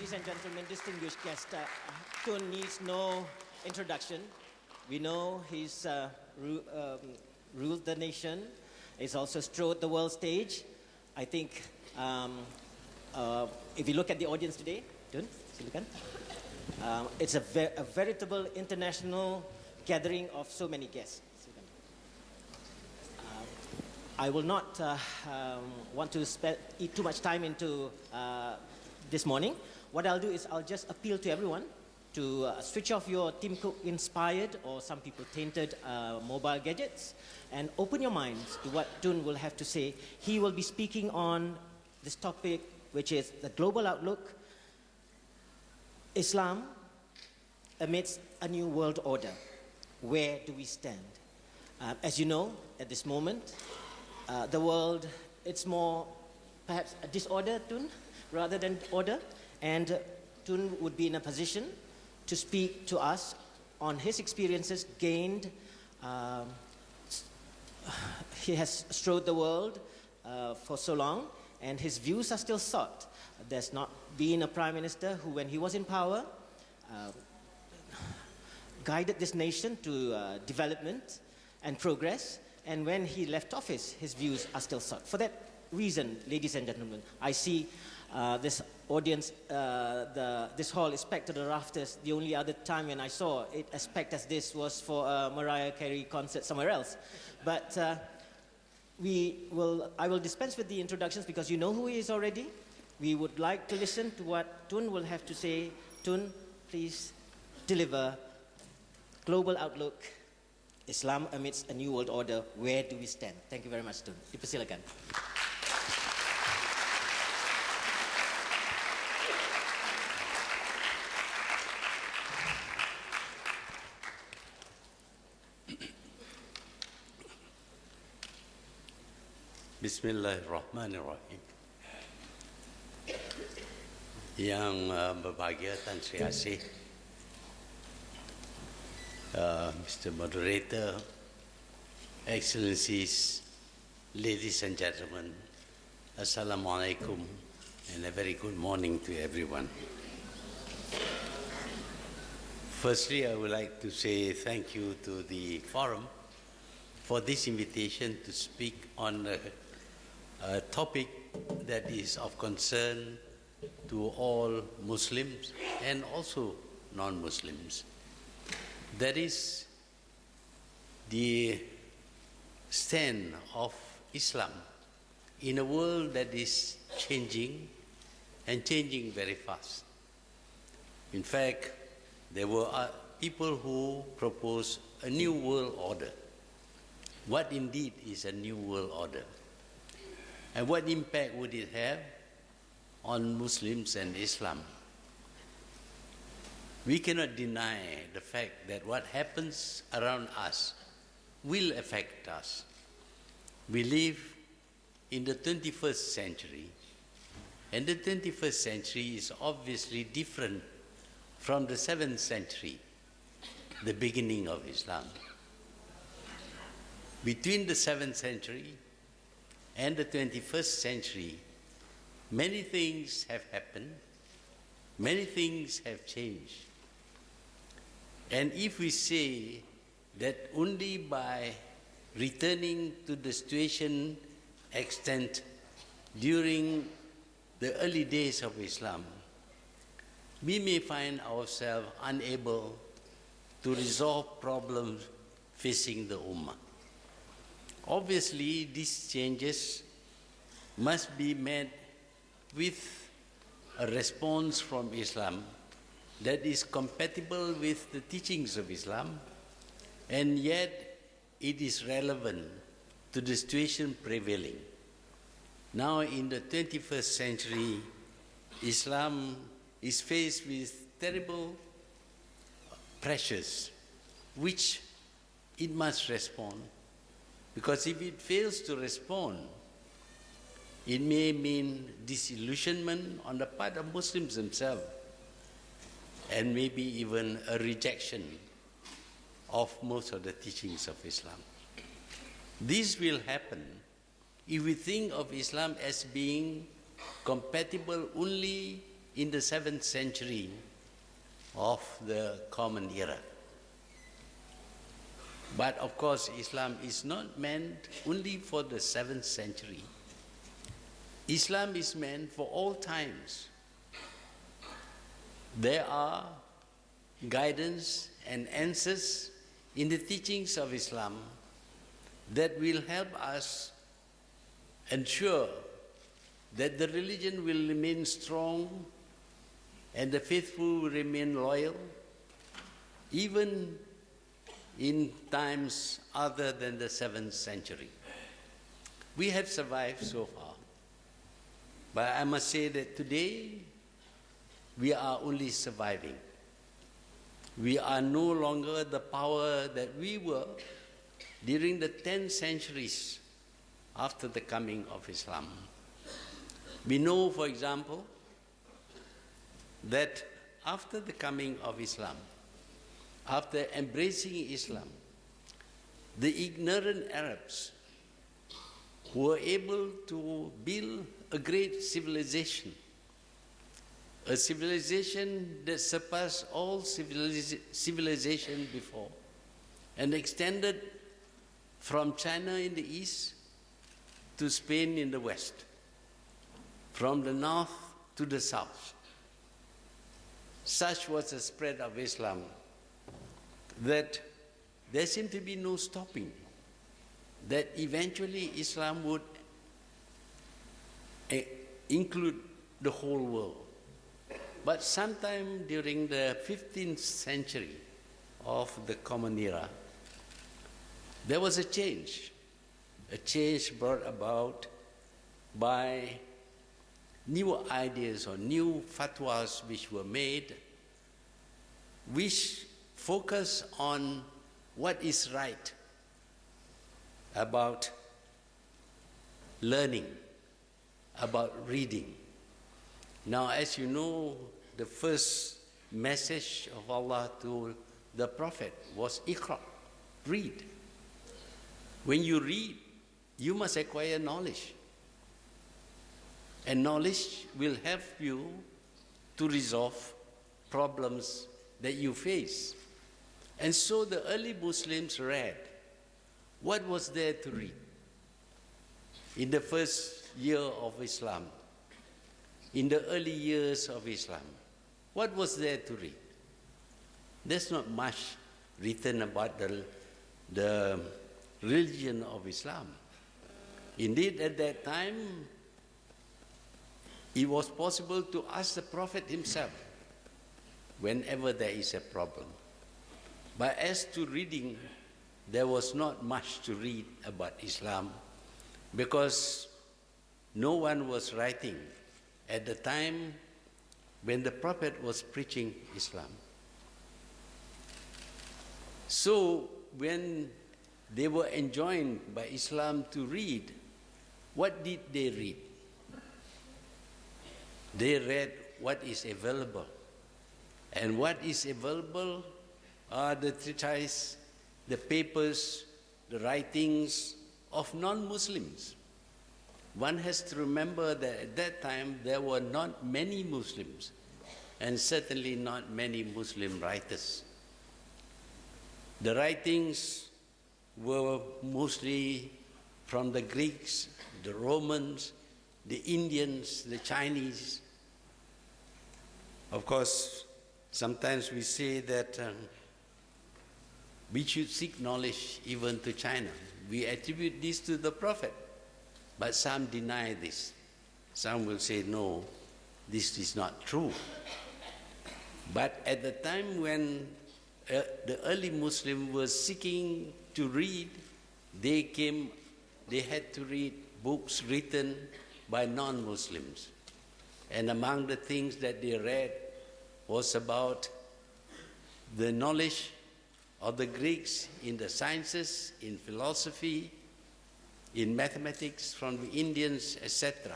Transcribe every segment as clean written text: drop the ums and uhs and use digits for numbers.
Ladies and gentlemen, distinguished guest, Tun needs no introduction. We know he's ruled the nation. He's also strode the world stage. I think if you look at the audience today, Tun, silakan. It's a veritable international gathering of so many guests. I will not want to eat too much time into this morning. What I'll do is I'll just appeal to everyone to switch off your Tim Cook inspired or some people tainted mobile gadgets and open your minds to what Tun will have to say. He will be speaking on this topic, which is the global outlook, Islam amidst a new world order. Where do we stand? As you know, at this moment, the world, it's more perhaps a disorder, Tun, rather than order. And Tun would be in a position to speak to us on his experiences gained. He has strode the world for so long, and his views are still sought. There's not been a prime minister who, when he was in power, guided this nation to development and progress. And when he left office, his views are still sought. For that reason, ladies and gentlemen, I see this audience, this hall is packed to the rafters. The only other time when I saw it as packed as this was for a Mariah Carey concert somewhere else. But I will dispense with the introductions because you know who he is already. We would like to listen to what Tun will have to say. Tun, please deliver Global Outlook, Islam amidst a new world order. Where do we stand? Thank you very much, Tun. Dipersilakan. Bismillahirrahmanirrahim. Yang berbahagia Tan Sri Asih, Mr. Moderator, Excellencies, ladies and gentlemen, Assalamualaikum, and a very good morning to everyone. Firstly, I would like to say thank you to the forum for this invitation to speak on a topic that is of concern to all Muslims and also non-Muslims. That is the stand of Islam in a world that is changing and changing very fast. In fact, there were people who proposed a new world order. What indeed is a new world order? And what impact would it have on Muslims and Islam? We cannot deny the fact that what happens around us will affect us. We live in the 21st century, and the 21st century is obviously different from the 7th century, the beginning of Islam. Between the 7th century and the 21st century, many things have happened, many things have changed. And if we say that only by returning to the situation extant during the early days of Islam, we may find ourselves unable to resolve problems facing the Ummah. Obviously, these changes must be met with a response from Islam that is compatible with the teachings of Islam, and yet it is relevant to the situation prevailing. Now in the 21st century, Islam is faced with terrible pressures which it must respond. Because if it fails to respond, it may mean disillusionment on the part of Muslims themselves, and maybe even a rejection of most of the teachings of Islam. This will happen if we think of Islam as being compatible only in the 7th century of the Common Era. But of course, Islam is not meant only for the 7th century. Islam is meant for all times. There are guidance and answers in the teachings of Islam that will help us ensure that the religion will remain strong and the faithful will remain loyal, even in times other than the 7th century. We have survived so far. But I must say that today, we are only surviving. We are no longer the power that we were during the 10 centuries after the coming of Islam. We know, for example, that after the coming of Islam, after embracing Islam, the ignorant Arabs who were able to build a great civilization, a civilization that surpassed all civilization before, and extended from China in the east to Spain in the west, from the north to the south. Such was the spread of Islam that there seemed to be no stopping, that eventually Islam would include the whole world. But sometime during the 15th century of the Common Era, there was a change brought about by new ideas or new fatwas which were made, which focus on what is right about learning, about reading. Now, as you know, the first message of Allah to the Prophet was Iqra, read. When you read, you must acquire knowledge. And knowledge will help you to resolve problems that you face. And so the early Muslims read. What was there to read? In the first year of Islam, in the early years of Islam, what was there to read? There's not much written about the religion of Islam. Indeed, at that time, it was possible to ask the Prophet himself whenever there is a problem. But as to reading, there was not much to read about Islam because no one was writing at the time when the Prophet was preaching Islam. So when they were enjoined by Islam to read, what did they read? They read what is available. And what is available are the treatises, the papers, the writings of non-Muslims. One has to remember that at that time there were not many Muslims and certainly not many Muslim writers. The writings were mostly from the Greeks, the Romans, the Indians, the Chinese. Of course, sometimes we say that we should seek knowledge even to China. We attribute this to the Prophet, but some deny this. Some will say, no, this is not true. But at the time when the early Muslims were seeking to read, they had to read books written by non-Muslims. And among the things that they read was about the knowledge of the Greeks in the sciences, in philosophy, in mathematics, from the Indians, etc.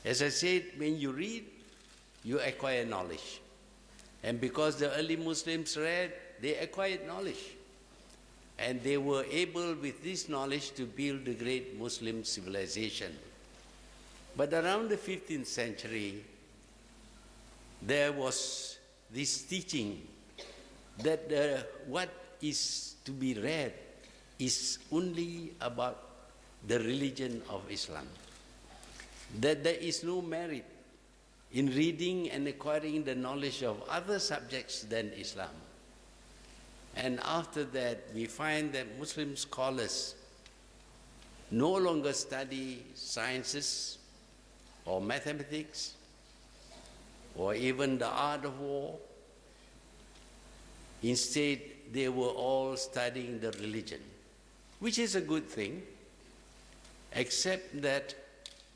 As I said, when you read, you acquire knowledge. And because the early Muslims read, they acquired knowledge. And they were able, with this knowledge, to build the great Muslim civilization. But around the 15th century, there was this teaching that what is to be read is only about the religion of Islam, that there is no merit in reading and acquiring the knowledge of other subjects than Islam. And after that, we find that Muslim scholars no longer study sciences or mathematics or even the art of war. Instead, they were all studying the religion, which is a good thing, except that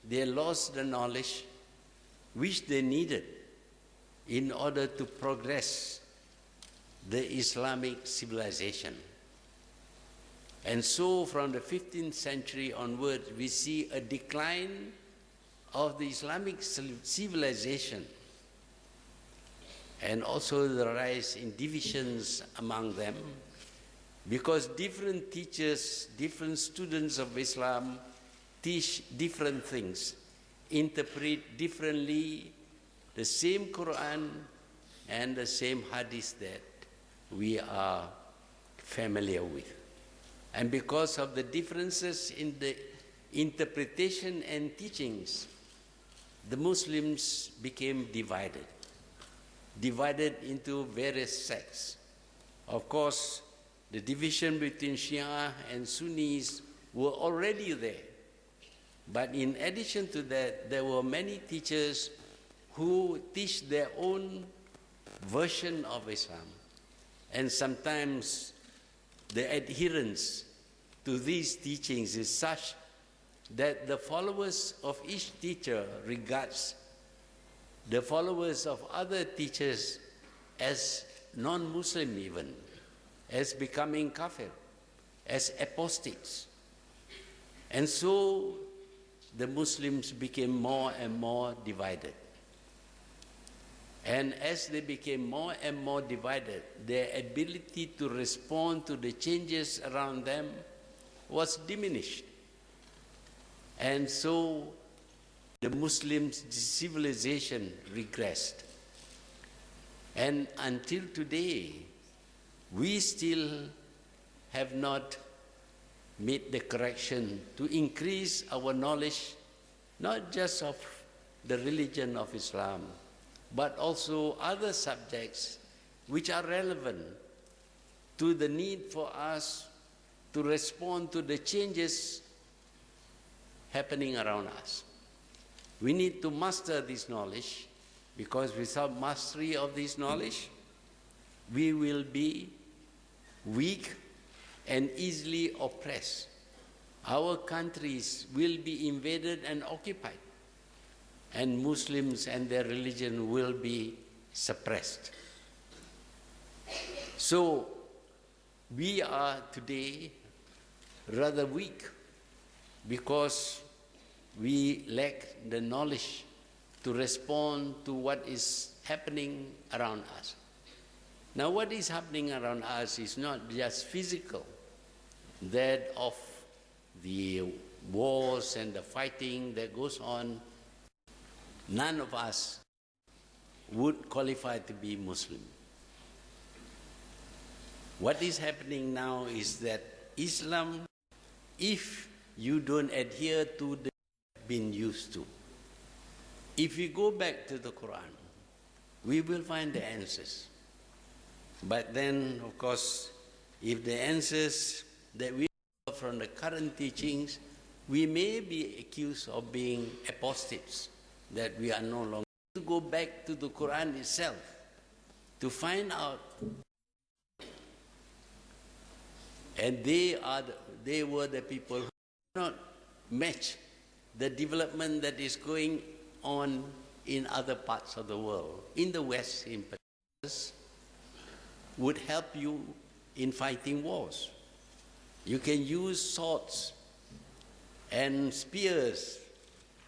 they lost the knowledge which they needed in order to progress the Islamic civilization. And so from the 15th century onwards, we see a decline of the Islamic civilization and also the rise in divisions among them, because different teachers, different students of Islam teach different things, interpret differently the same Quran and the same Hadith that we are familiar with. And because of the differences in the interpretation and teachings, the Muslims became divided into various sects. Of course, the division between Shia and Sunnis were already there. But in addition to that, there were many teachers who teach their own version of Islam. And sometimes the adherence to these teachings is such that the followers of each teacher regards the followers of other teachers as non-Muslim even, as becoming kafir, as apostates. And so the Muslims became more and more divided. And as they became more and more divided, their ability to respond to the changes around them was diminished. And so the Muslims' civilization regressed. And until today, we still have not made the correction to increase our knowledge, not just of the religion of Islam, but also other subjects which are relevant to the need for us to respond to the changes happening around us. We need to master this knowledge, because without mastery of this knowledge, we will be weak and easily oppressed. Our countries will be invaded and occupied, and Muslims and their religion will be suppressed. So we are today rather weak because we lack the knowledge to respond to what is happening around us. Now, what is happening around us is not just physical, that of the wars and the fighting that goes on. None of us would qualify to be Muslim. What is happening now is that Islam, if you don't adhere to the been used to, if we go back to the Quran, we will find the answers. But then, of course, if the answers that we have from the current teachings, we may be accused of being apostates, that we are no longer. To go back to the Quran itself to find out. And they were the people who did not match the development that is going on in other parts of the world, in the West in particular, would help you in fighting wars. You can use swords and spears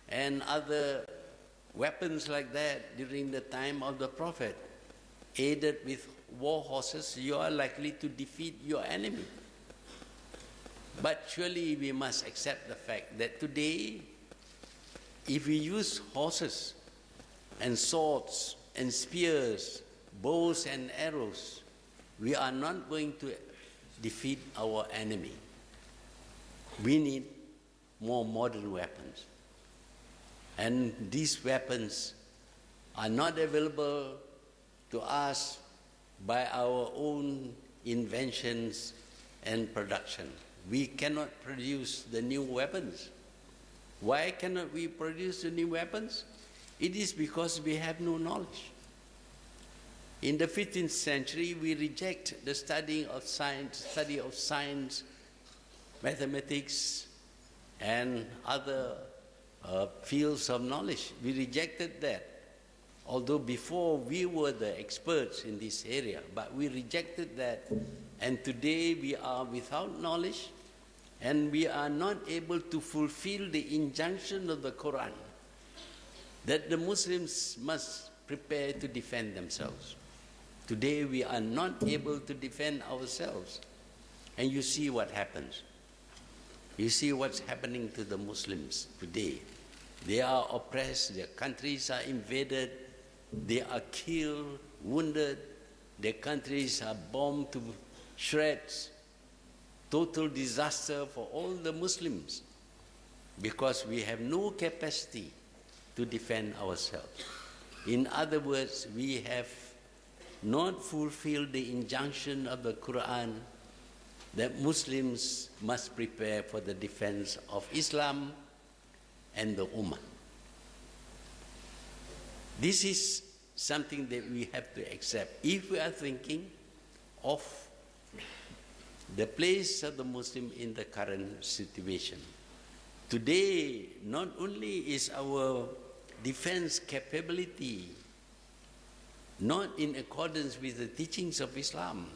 and other weapons like that during the time of the Prophet. Aided with war horses, you are likely to defeat your enemy. But surely we must accept the fact that today, if we use horses and swords and spears, bows and arrows, we are not going to defeat our enemy. We need more modern weapons. And these weapons are not available to us by our own inventions and production. We cannot produce the new weapons. Why cannot we produce the new weapons? It is because we have no knowledge. In the 15th century, we reject the study of science, mathematics, and other fields of knowledge. We rejected that. Although before we were the experts in this area, but we rejected that. And today we are without knowledge, and we are not able to fulfill the injunction of the Quran that the Muslims must prepare to defend themselves. Today we are not able to defend ourselves. And you see what happens. You see what's happening to the Muslims today. They are oppressed, their countries are invaded, they are killed, wounded, their countries are bombed to shreds. Total disaster for all the Muslims because we have no capacity to defend ourselves. In other words, we have not fulfilled the injunction of the Quran that Muslims must prepare for the defense of Islam and the Ummah. This is something that we have to accept. If we are thinking of the place of the Muslim in the current situation, today not only is our defense capability not in accordance with the teachings of Islam,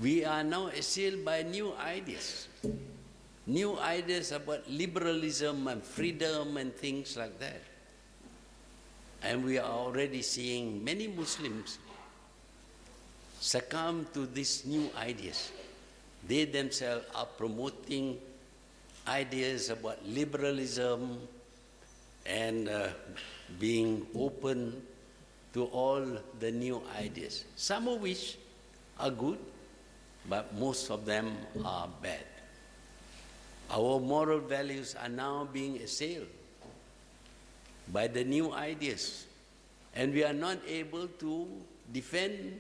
we are now assailed by new ideas about liberalism and freedom and things like that. And we are already seeing many Muslims succumb to these new ideas. They themselves are promoting ideas about liberalism and being open to all the new ideas, some of which are good, but most of them are bad. Our moral values are now being assailed by the new ideas, and we are not able to defend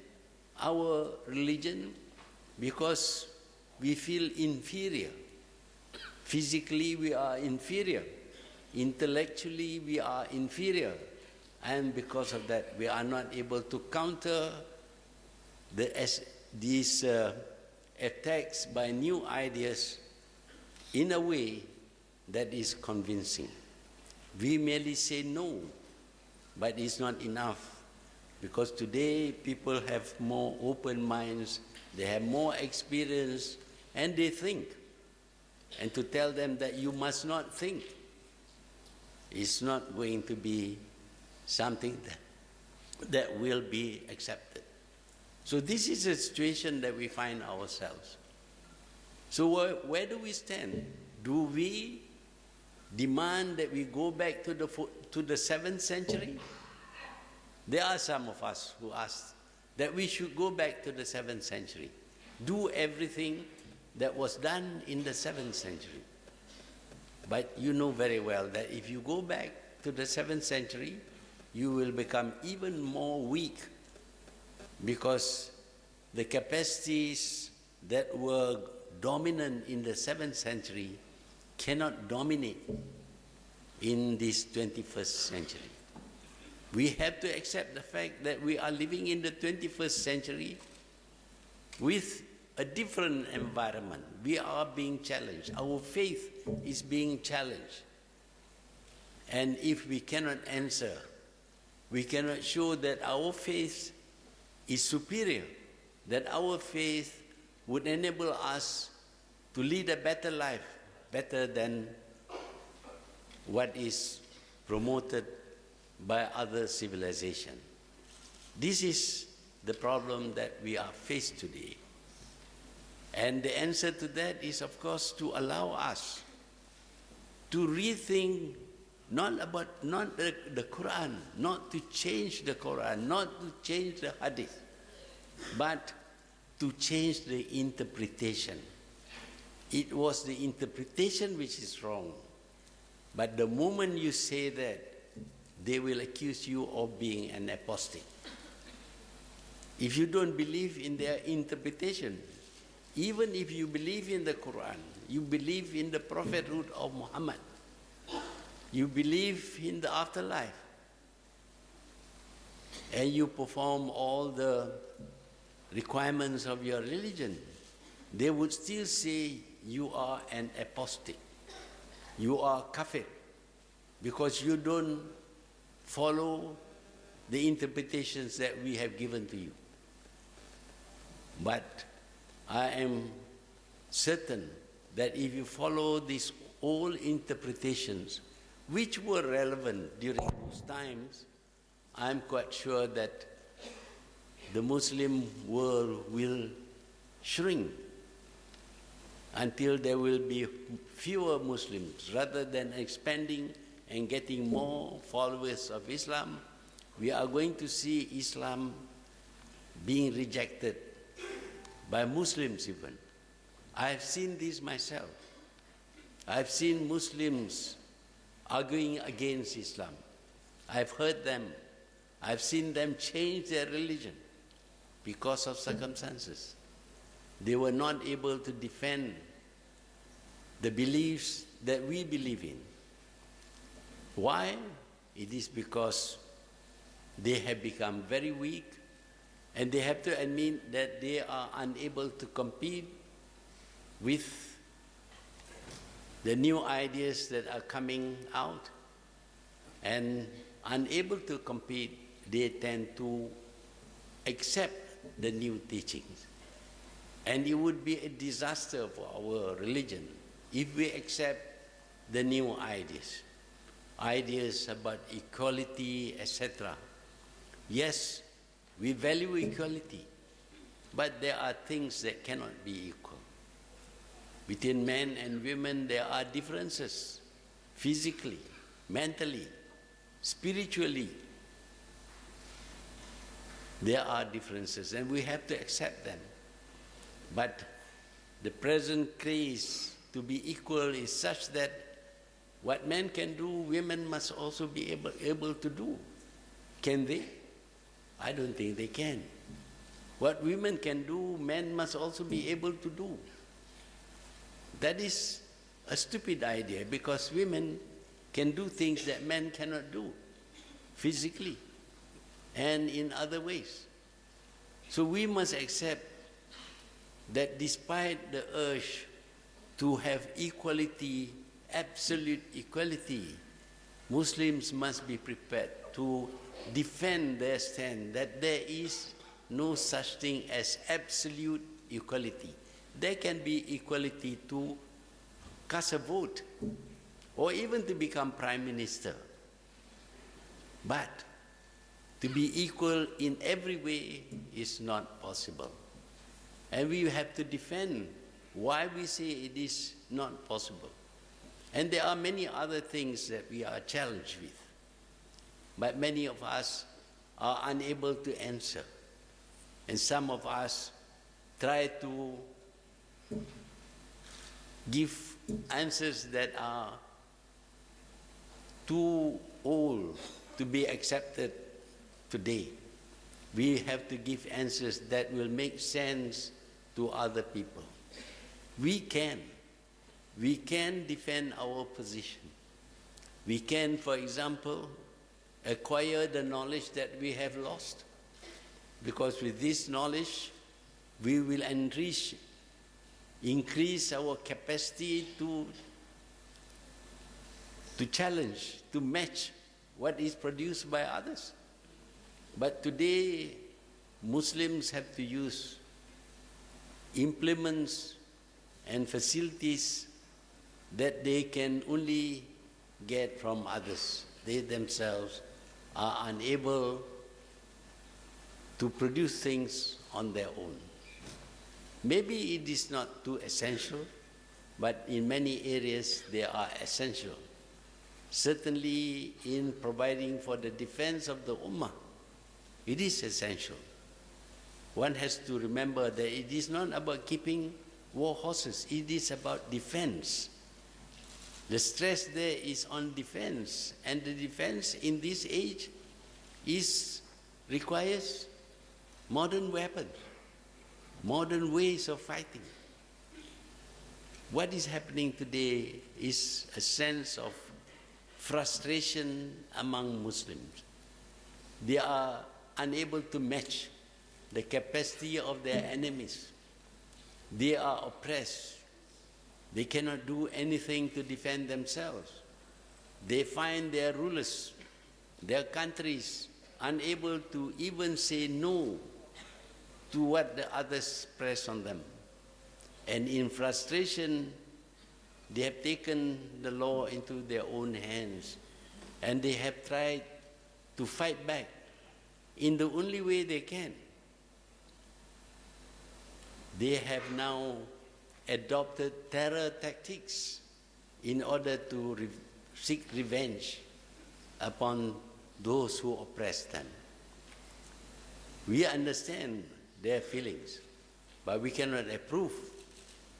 our religion because we feel inferior. Physically, we are inferior. Intellectually, we are inferior. And because of that, we are not able to counter these attacks by new ideas in a way that is convincing. We merely say no, but it's not enough. Because today, people have more open minds, they have more experience, and they think. And to tell them that you must not think is not going to be something that will be accepted. So this is a situation that we find ourselves. So where do we stand? Do we demand that we go back to the 7th century? There are some of us who ask that we should go back to the 7th century. Do everything that was done in the 7th century. But you know very well that if you go back to the 7th century, you will become even more weak because the capacities that were dominant in the 7th century cannot dominate in this 21st century. We have to accept the fact that we are living in the 21st century with a different environment. We are being challenged. Our faith is being challenged. And if we cannot answer, we cannot show that our faith is superior, that our faith would enable us to lead a better life, better than what is promoted by other civilizations. This is the problem that we are faced today. And the answer to that is, of course, to allow us to rethink not the Quran, not to change the Quran, not to change the Hadith, but to change the interpretation. It was the interpretation which is wrong. But the moment you say that, they will accuse you of being an apostate. If you don't believe in their interpretation, even if you believe in the Quran, you believe in the prophethood of Muhammad, you believe in the afterlife, and you perform all the requirements of your religion, they would still say you are an apostate. You are kafir, because you don't follow the interpretations that we have given to you. But I am certain that if you follow these old interpretations, which were relevant during those times, I'm quite sure that the Muslim world will shrink until there will be fewer Muslims. Rather than expanding and getting more followers of Islam, we are going to see Islam being rejected by Muslims even. I have seen this myself. I've seen Muslims arguing against Islam. I've heard them. I've seen them change their religion because of circumstances. They were not able to defend the beliefs that we believe in. Why? It is because they have become very weak, and they have to admit that they are unable to compete with the new ideas that are coming out, and unable to compete, they tend to accept the new teachings. And it would be a disaster for our religion if we accept the new ideas about equality, etc. Yes, we value equality, but there are things that cannot be equal. Between men and women, there are differences, physically, mentally, spiritually. There are differences, and we have to accept them. But the present craze to be equal is such that what men can do, women must also be able to do. Can they? I don't think they can. What women can do, men must also be able to do. That is a stupid idea, because women can do things that men cannot do, physically and in other ways. So we must accept that despite the urge to have equality, absolute equality, Muslims must be prepared to defend their stand that there is no such thing as absolute equality. There can be equality to cast a vote or even to become prime minister. But to be equal in every way is not possible. And we have to defend why we say it is not possible. And there are many other things that we are challenged with, but many of us are unable to answer. And some of us try to give answers that are too old to be accepted today. We have to give answers that will make sense to other people. We can defend our position. We can, for example, acquire the knowledge that we have lost, because with this knowledge we will increase our capacity to challenge, to match what is produced by others. But today Muslims have to use implements and facilities that they can only get from others. They themselves are unable to produce things on their own. Maybe it is not too essential, but in many areas they are essential. certainly in providing for the defense of the Ummah. It is essential. One has to remember that it is not about keeping war horses, it is about defense. The stress there is on defense, and the defense in this age requires modern weapons, modern ways of fighting. What is happening today is a sense of frustration among Muslims. They are unable to match the capacity of their enemies. They are oppressed. They cannot do anything to defend themselves. They find their rulers, their countries, unable to even say no to what the others press on them. And in frustration, they have taken the law into their own hands, and they have tried to fight back in the only way they can. They have now adopted terror tactics in order to seek revenge upon those who oppress them. We understand their feelings, but we cannot approve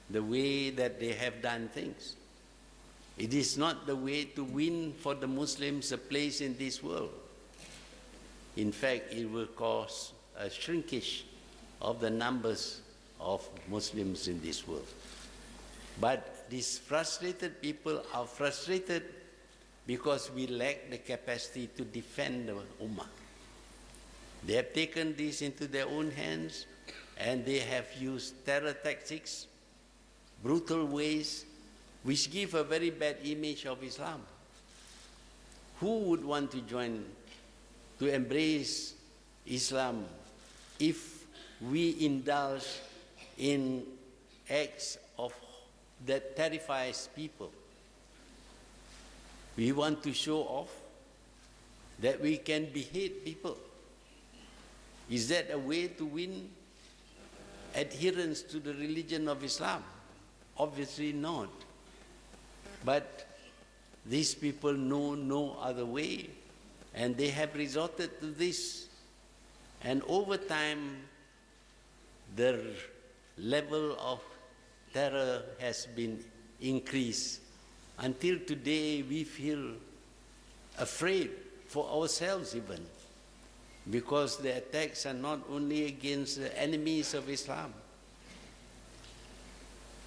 the way that they have done things. It is not the way to win for the Muslims a place in this world. In fact, it will cause a shrinkage of the numbers of Muslims in this world. But these frustrated people are frustrated because we lack the capacity to defend the Ummah. They have taken this into their own hands, and they have used terror tactics, brutal ways, which give a very bad image of Islam. Who would want to embrace Islam if we indulge in acts that terrifies people? We want to show off that we can behead people. Is that a way to win adherence to the religion of Islam? Obviously not. But these people know no other way, and they have resorted to this. And over time, the level of terror has been increased. Until today, we feel afraid for ourselves even, because the attacks are not only against the enemies of Islam.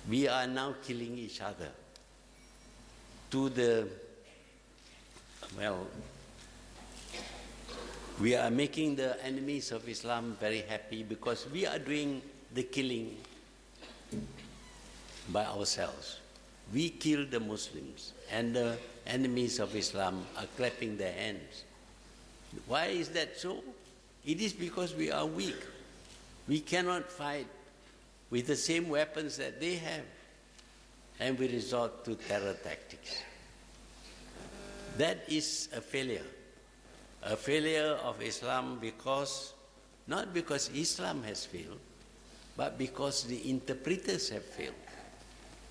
We are now killing each other we are making the enemies of Islam very happy because we are doing the killing by ourselves. We kill the Muslims, and the enemies of Islam are clapping their hands. Why is that so? It is because we are weak. We cannot fight with the same weapons that they have, and we resort to terror tactics. That is a failure of Islam, not because Islam has failed, but because the interpreters have failed,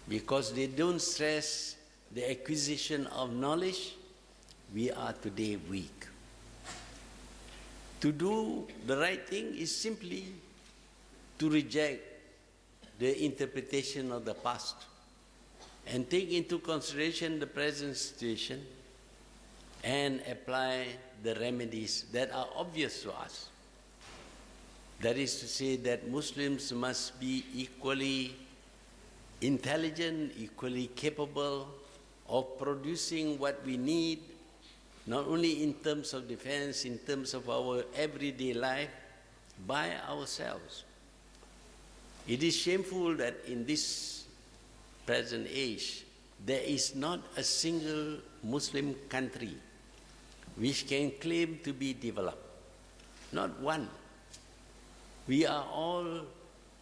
because they don't stress the acquisition of knowledge. We are today weak. To do the right thing is simply to reject the interpretation of the past and take into consideration the present situation and apply the remedies that are obvious to us. That is to say that Muslims must be equally intelligent, equally capable of producing what we need, not only in terms of defense, in terms of our everyday life, by ourselves. It is shameful that in this present age, there is not a single Muslim country which can claim to be developed. Not one. We are all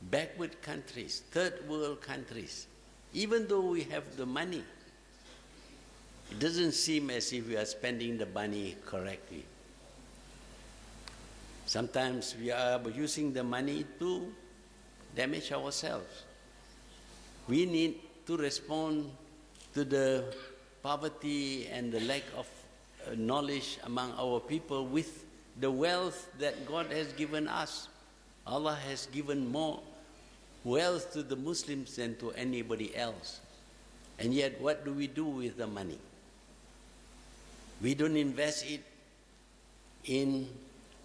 backward countries, third world countries. Even though we have the money, it doesn't seem as if we are spending the money correctly. Sometimes we are using the money to damage ourselves. We need to respond to the poverty and the lack of knowledge among our people with the wealth that God has given us. Allah has given more wealth to the Muslims than to anybody else. And yet, what do we do with the money? We don't invest it in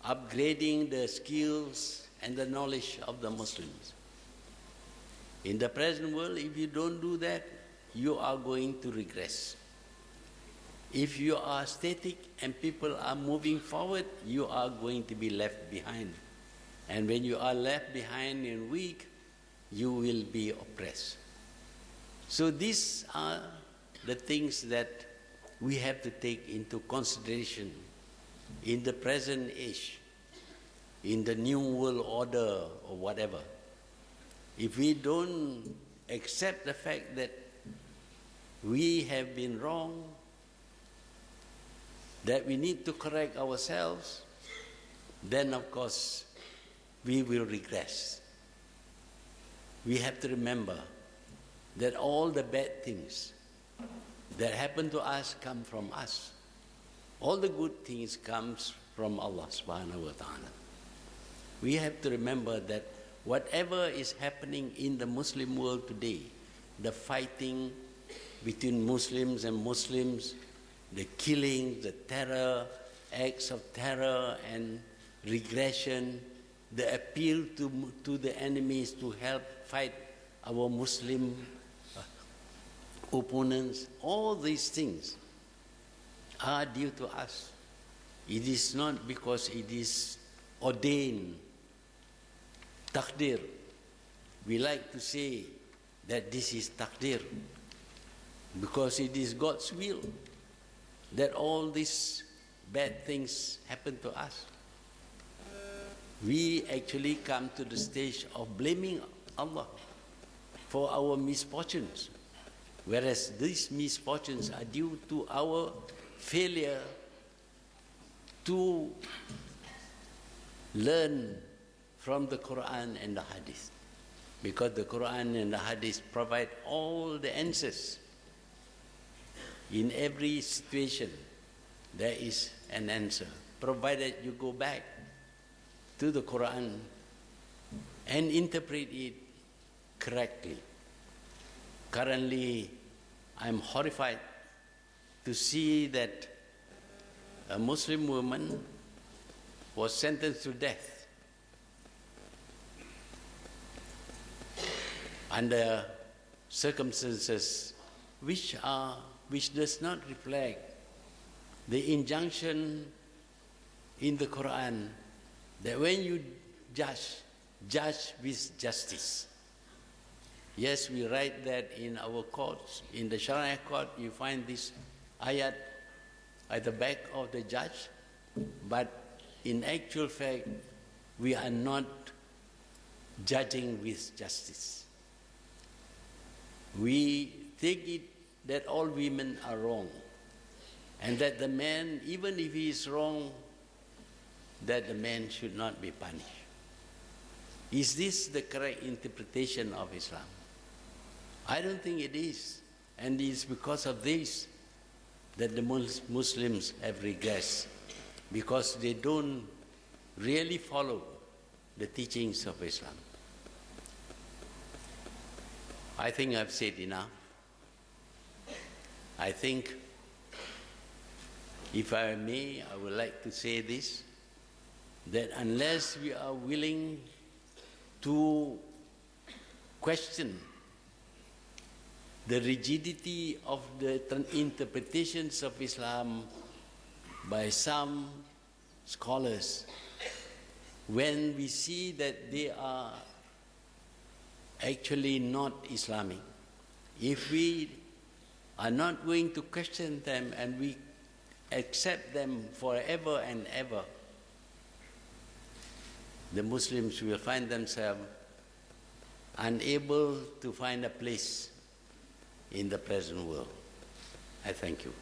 upgrading the skills and the knowledge of the Muslims. In the present world, if you don't do that, you are going to regress. If you are static and people are moving forward, you are going to be left behind. And when you are left behind and weak, you will be oppressed. So these are the things that we have to take into consideration in the present age, in the new world order or whatever. If we don't accept the fact that we have been wrong, that we need to correct ourselves, then of course we will regress. We have to remember that all the bad things that happen to us come from us. All the good things comes from Allah subhanahu wa ta'ala. We have to remember that whatever is happening in the Muslim world today, the fighting between Muslims and Muslims, the killing, the terror, acts of terror and regression, the appeal to the enemies to help fight our Muslim opponents, all these things are due to us. It is not because it is ordained, taqdir. We like to say that this is taqdir because it is God's will that all these bad things happen to us. We actually come to the stage of blaming Allah for our misfortunes, whereas these misfortunes are due to our failure to learn from the Quran and the Hadith. Because the Quran and the Hadith provide all the answers. In every situation, there is an answer, provided you go back to the Quran and interpret it correctly. Currently, I'm horrified to see that a Muslim woman was sentenced to death under circumstances which does not reflect the injunction in the Quran that when you judge with justice. Yes, we write that in our courts, in the Sharia court, you find this ayat at the back of the judge, but in actual fact, we are not judging with justice. We take it that all women are wrong, and that the man, even if he is wrong, that the man should not be punished. Is this the correct interpretation of Islam? I don't think it is, and it's because of this that the Muslims have regressed, because they don't really follow the teachings of Islam. I think I've said enough. I think, if I may, I would like to say this, that unless we are willing to question the rigidity of the interpretations of Islam by some scholars, when we see that they are actually not Islamic, if we are not going to question them and we accept them forever and ever, the Muslims will find themselves unable to find a place in the present world. I thank you.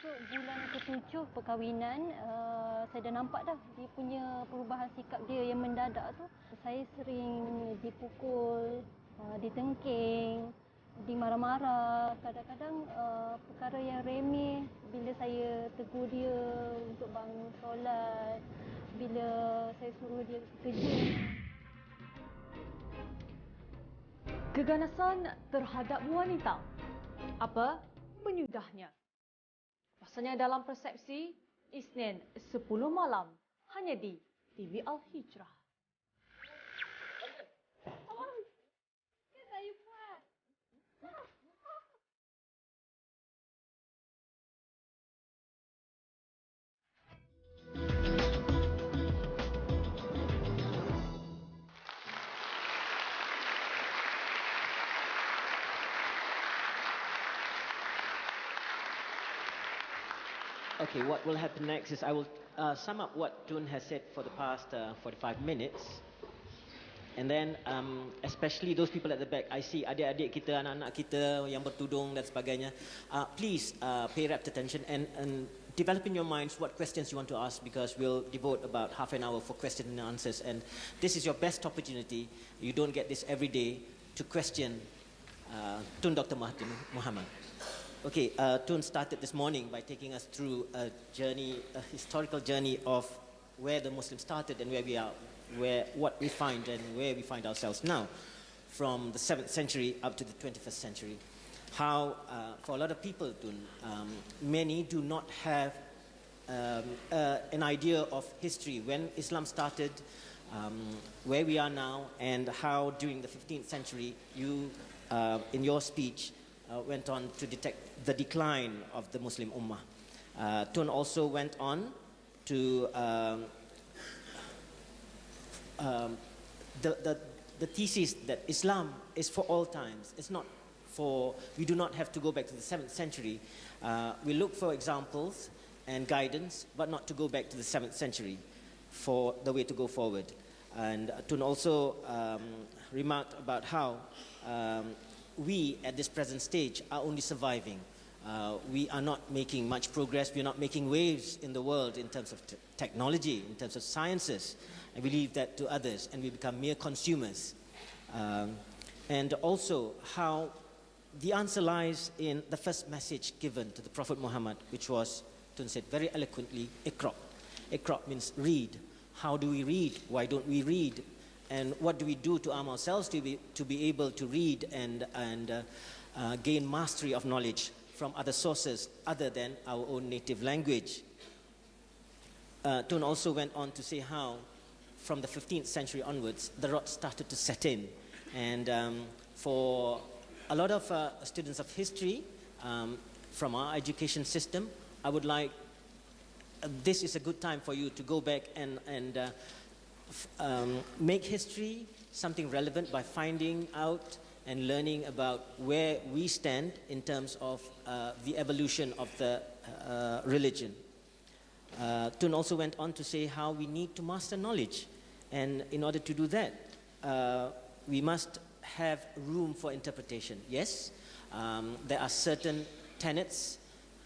masuk bulan ke-7 perkahwinan, saya dah nampak dah dia punya perubahan sikap dia yang mendadak tu. Saya sering dipukul, ditengking, dimarah-marah. Kadang-kadang perkara yang remeh bila saya tegur dia untuk bangun solat, bila saya suruh dia kerja. Keganasan terhadap wanita. Apa menyudahnya? Rasanya dalam persepsi Isnin 10 malam hanya di TV Al-Hijrah. Okay, what will happen next is I will sum up what Tun has said for the past 45 minutes. And then, especially those people at the back, I see adik-adik kita, anak-anak kita yang bertudung dan sebagainya. Please pay rapt attention and develop in your minds what questions you want to ask, because we'll devote about half an hour for questions and answers. And this is your best opportunity. You don't get this every day to question Tun Dr. Mahathir Mohamad. Okay, Tun started this morning by taking us through a journey, a historical journey of where the Muslims started and where we are, what we find and where we find ourselves now, from the 7th century up to the 21st century. How, for a lot of people, Tun, many do not have an idea of history, when Islam started, where we are now, and how during the 15th century you, in your speech, went on to detect the decline of the Muslim Ummah. Tun also went on to the thesis that Islam is for all times. It's not for, we do not have to go back to the 7th century. We look for examples and guidance, but not to go back to the 7th century for the way to go forward. And Tun also remarked about how we, at this present stage, are only surviving. We are not making much progress. We are not making waves in the world in terms of technology, in terms of sciences. And we leave that to others, and we become mere consumers. And also how the answer lies in the first message given to the Prophet Muhammad, which was, Tun said very eloquently, Iqra. Iqra means read. How do we read? Why don't we read? And what do we do to arm ourselves to be able to read and gain mastery of knowledge from other sources other than our own native language? Tun also went on to say how, from the 15th century onwards, the rot started to set in. And for a lot of students of history from our education system, I would like, this is a good time for you to go back and make history something relevant by finding out and learning about where we stand in terms of the evolution of the religion. Tun also went on to say how we need to master knowledge, and in order to do that, we must have room for interpretation. Yes, there are certain tenets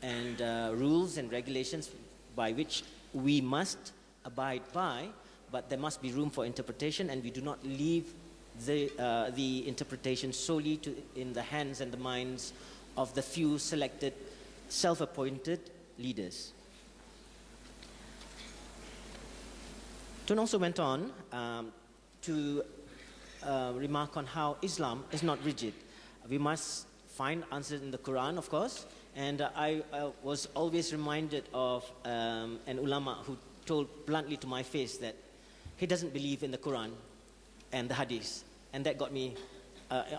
and rules and regulations by which we must abide by, but there must be room for interpretation, and we do not leave the interpretation solely in the hands and the minds of the few selected, self-appointed leaders. Tun also went on to remark on how Islam is not rigid. We must find answers in the Quran, of course, and I was always reminded of an ulama who told bluntly to my face that he doesn't believe in the Quran and the Hadith, and that got me,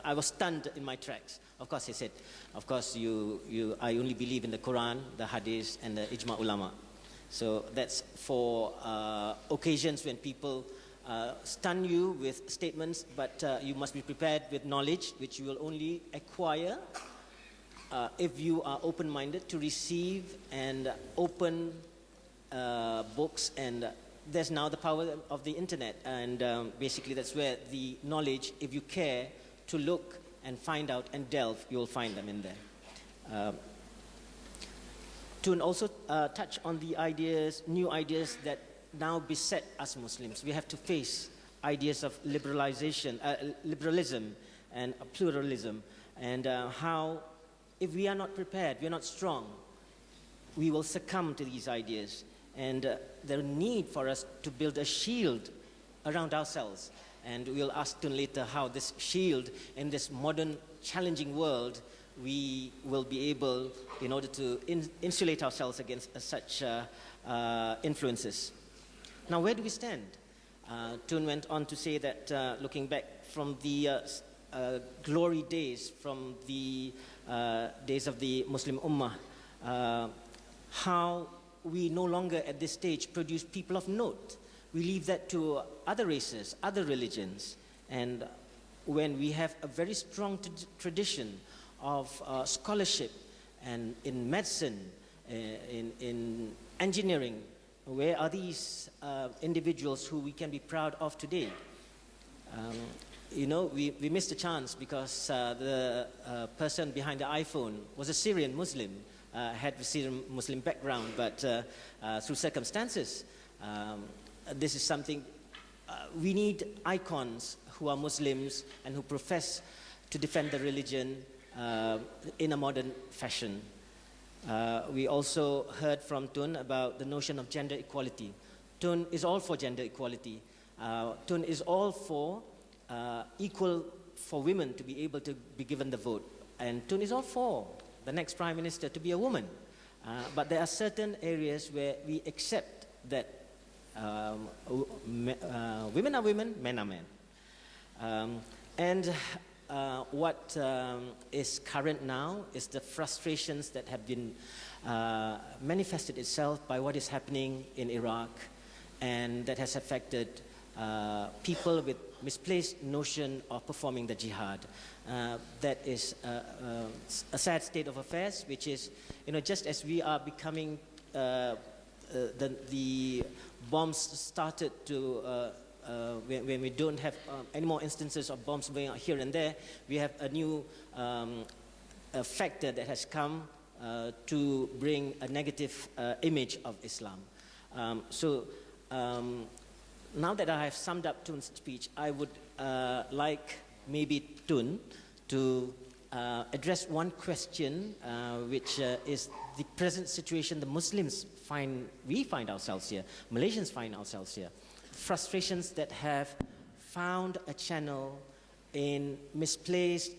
I was stunned in my tracks. Of course, he said, of course, I only believe in the Quran, the Hadith, and the Ijma ulama. So that's for occasions when people stun you with statements, but you must be prepared with knowledge, which you will only acquire if you are open-minded to receive and open books. And there's now the power of the internet, and basically that's where the knowledge, if you care to look and find out and delve, you'll find them in there. Tun also touch on the ideas, new ideas that now beset us Muslims. We have to face ideas of liberalism and pluralism, and how if we are not prepared, we are not strong, we will succumb to these ideas. And the need for us to build a shield around ourselves. And we'll ask Tun later how this shield in this modern challenging world we will be able, in order to insulate ourselves against such influences. Now, where do we stand? Tun went on to say that looking back from the glory days, from the days of the Muslim Ummah, how we no longer at this stage produce people of note. We leave that to other races, other religions. And when we have a very strong tradition of scholarship and in medicine, in engineering, where are these individuals who we can be proud of today? You know, we missed a chance because the person behind the iPhone was a Syrian Muslim, had a Syrian Muslim background, but through circumstances, this is something, we need icons who are Muslims and who profess to defend the religion in a modern fashion. We also heard from Tun about the notion of gender equality. Tun is all for gender equality. Tun is all for equal for women to be able to be given the vote. And Tun is all for the next Prime Minister to be a woman. But there are certain areas where we accept that women are women, men are men. And what is current now is the frustrations that have been manifested itself by what is happening in Iraq, and that has affected people with misplaced notion of performing the jihad. That is a sad state of affairs, which is, you know, just as we are becoming, the bombs started to, when we don't have any more instances of bombs going out here and there, we have a new factor that has come to bring a negative image of Islam. Now that I have summed up Tun's speech, I would like maybe Tun to address one question, which is the present situation the Muslims we find ourselves here, Malaysians find ourselves here. Frustrations that have found a channel in misplaced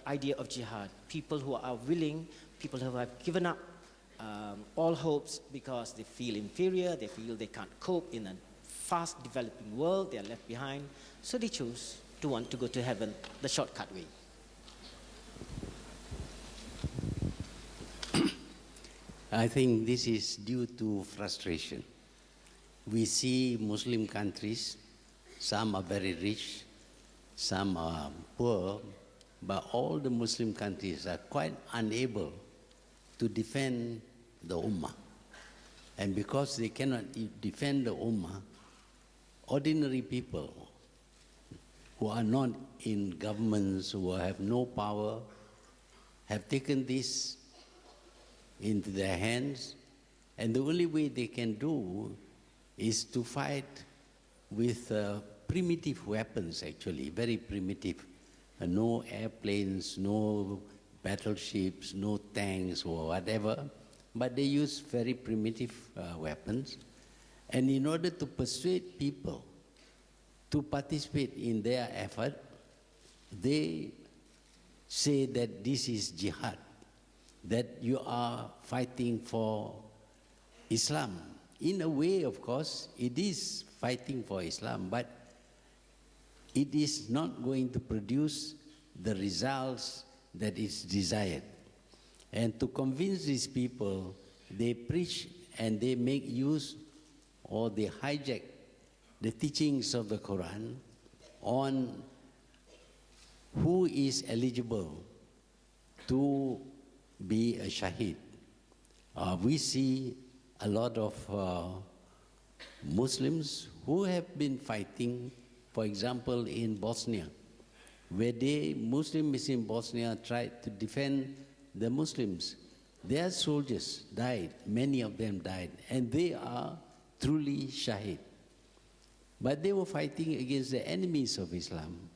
idea of jihad. People who are willing, people who have given up all hopes because they feel inferior, they feel they can't cope in a fast developing world, they are left behind, so they choose to want to go to heaven the shortcut way. I think this is due to frustration. We see Muslim countries, some are very rich, some are poor, but all the Muslim countries are quite unable to defend the Ummah. And because they cannot defend the Ummah, ordinary people who are not in governments, who have no power, have taken this into their hands, and the only way they can do is to fight with primitive weapons, actually, very primitive. No airplanes, no battleships, no tanks or whatever, but they use very primitive weapons. And in order to persuade people to participate in their effort, they say that this is jihad, that you are fighting for Islam. In a way, of course, it is fighting for Islam, but it is not going to produce the results that is desired. And to convince these people, they preach and they make use or they hijack the teachings of the Quran on who is eligible to be a shaheed. We see a lot of Muslims who have been fighting, for example, in Bosnia, where Muslims in Bosnia tried to defend the Muslims. Their soldiers died, many of them died, and they are truly shahid. But they were fighting against the enemies of Islam.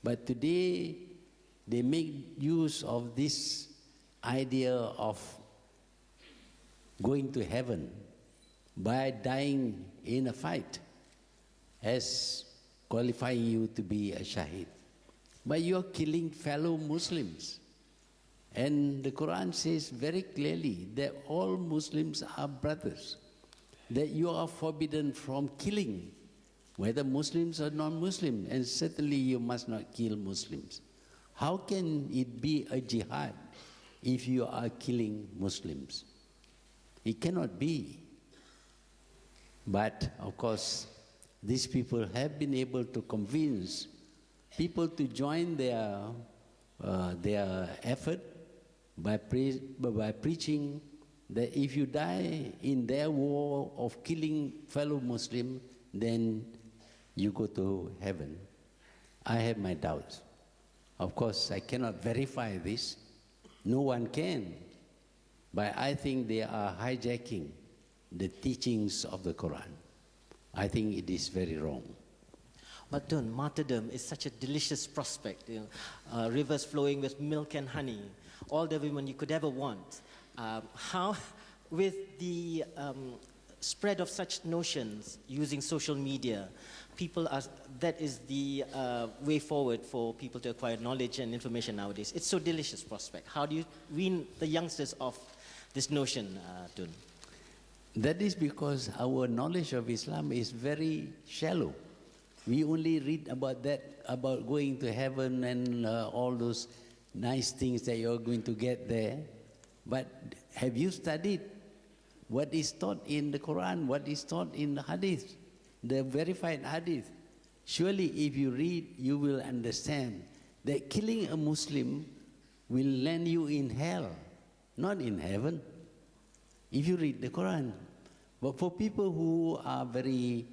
But today, they make use of this idea of going to heaven by dying in a fight as qualifying you to be a shahid. But you're killing fellow Muslims. And the Quran says very clearly that all Muslims are brothers, that you are forbidden from killing, whether Muslims or non-Muslim, and certainly you must not kill Muslims. How can it be a jihad if you are killing Muslims? It cannot be. But of course, these people have been able to convince people to join their effort by preaching that if you die in their war of killing fellow Muslim, then you go to heaven. I have my doubts. Of course, I cannot verify this. No one can. But I think they are hijacking the teachings of the Quran. I think it is very wrong. But Tun, martyrdom is such a delicious prospect. Rivers flowing with milk and honey, all the women you could ever want. How, with the spread of such notions using social media, that is the way forward for people to acquire knowledge and information nowadays. It's so delicious prospect. How do you wean the youngsters off this notion, Tun? That is because our knowledge of Islam is very shallow. We only read about that, about going to heaven and all those nice things that you're going to get there. But have you studied what is taught in the Quran, what is taught in the Hadith, the verified Hadith? Surely if you read, you will understand that killing a Muslim will land you in hell, not in heaven, if you read the Quran. But for people who are very,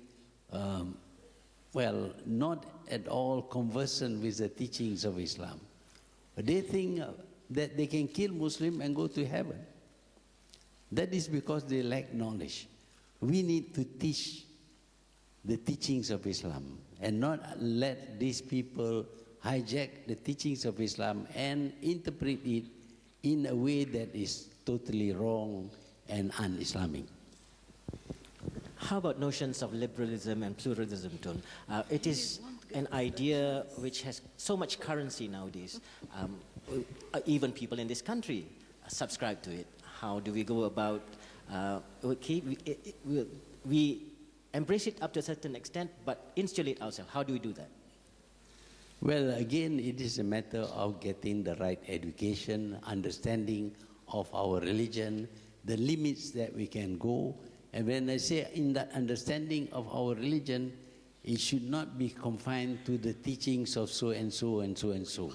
not at all conversant with the teachings of Islam, they think that they can kill Muslim and go to heaven. That is because they lack knowledge. We need to teach the teachings of Islam and not let these people hijack the teachings of Islam and interpret it in a way that is totally wrong and un-Islamic. How about notions of liberalism and pluralism, Tun? It is an idea which has so much currency nowadays. Even people in this country subscribe to it. How do we go about, we embrace it up to a certain extent, but insulate ourselves. How do we do that? Well, again, it is a matter of getting the right education, understanding of our religion, the limits that we can go. And when I say in that understanding of our religion, it should not be confined to the teachings of so and so and so and so.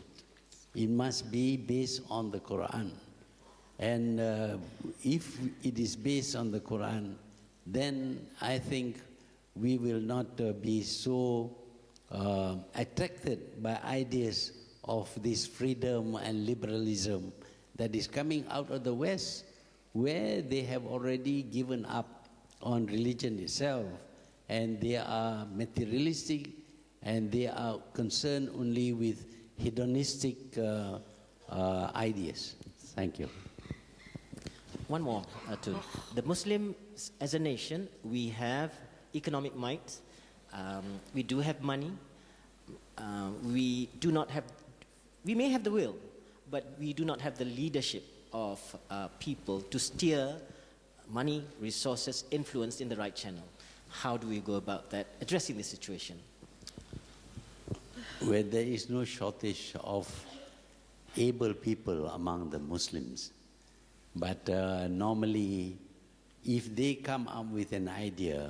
It must be based on the Quran. And if it is based on the Quran, then I think we will not be so attracted by ideas of this freedom and liberalism that is coming out of the West, where they have already given up on religion itself, and they are materialistic, and they are concerned only with hedonistic ideas. Thank you. One more, Tun. The Muslims as a nation, we have economic might, we do have money, we may have the will, but we do not have the leadership of people to steer money, resources, influence in the right channel. How do we go about that, addressing this situation? Where there is no shortage of able people among the Muslims. But normally, if they come up with an idea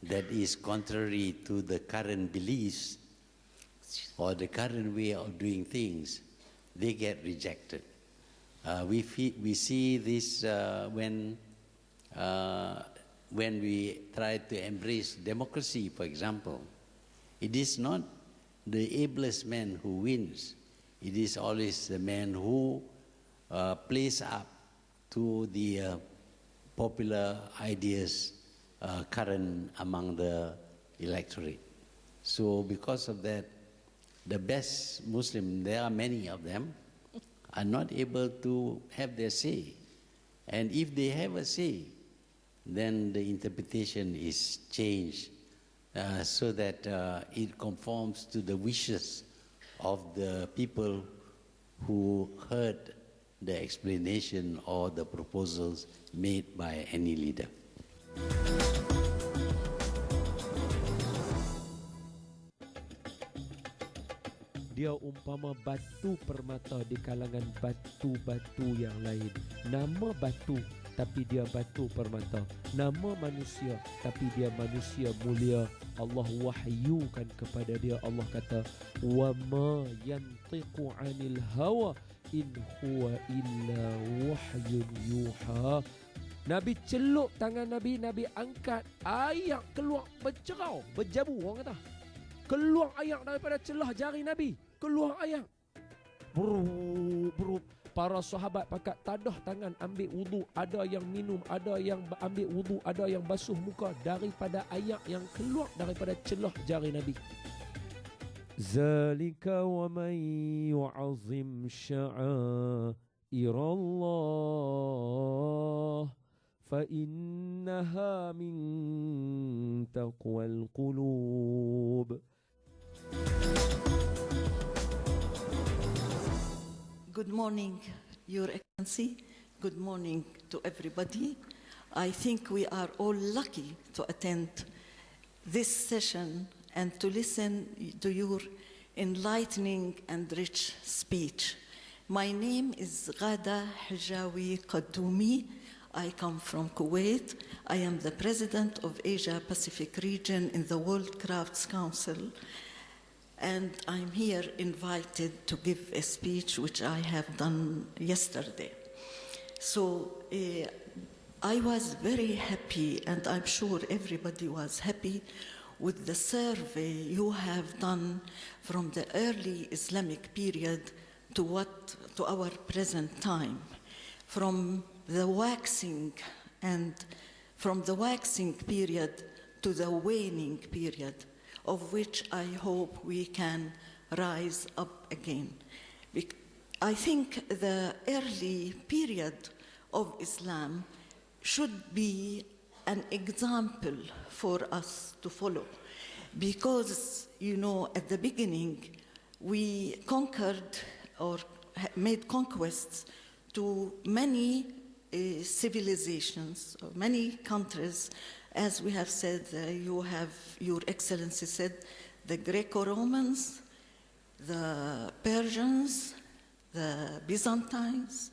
that is contrary to the current beliefs or the current way of doing things, they get rejected. We see this when we try to embrace democracy, for example. It is not the ablest man who wins. It is always the man who plays up to to the popular ideas current among the electorate. So because of that, the best Muslim, there are many of them, are not able to have their say. And if they have a say, then the interpretation is changed so that it conforms to the wishes of the people who heard the explanation or the proposals made by any leader. Dia umpama batu permata di kalangan batu-batu yang lain. Nama batu, tapi dia batu permata. Nama manusia, tapi dia manusia mulia. Allah wahyukan kepada dia. Allah kata, wa ma yantiqu 'anil hawa in huwa illa wahyun yuha. Nabi celuk tangan Nabi, Nabi angkat ayak keluar bercerau, berjabu orang kata. Keluar ayak daripada celah jari Nabi. Keluar ayak. Berup. Para sahabat pakat tadah tangan ambil wudu. Ada yang minum, ada yang ambil wudu, ada yang basuh muka daripada ayak yang keluar daripada celah jari Nabi. Zalika wa man yu'azzim sya'airallah fa innaha min taqwal qulub. Good morning, Your Excellency. Good morning to everybody. I think we are all lucky to attend this session and to listen to your enlightening and rich speech. My name is Ghada Hijawi Qadoumi. I come from Kuwait. I am the president of Asia Pacific region in the World Crafts Council. And I'm here invited to give a speech which I have done yesterday. So I was very happy, and I'm sure everybody was happy with the survey you have done from the early Islamic period to our present time, from the waxing period to the waning period, of which I hope we can rise up again. I think the early period of Islam should be an example for us to follow, because, you know, at the beginning, we conquered or made conquests to many civilizations, or many countries. As we have said, Your Excellency said, the Greco-Romans, the Persians, the Byzantines,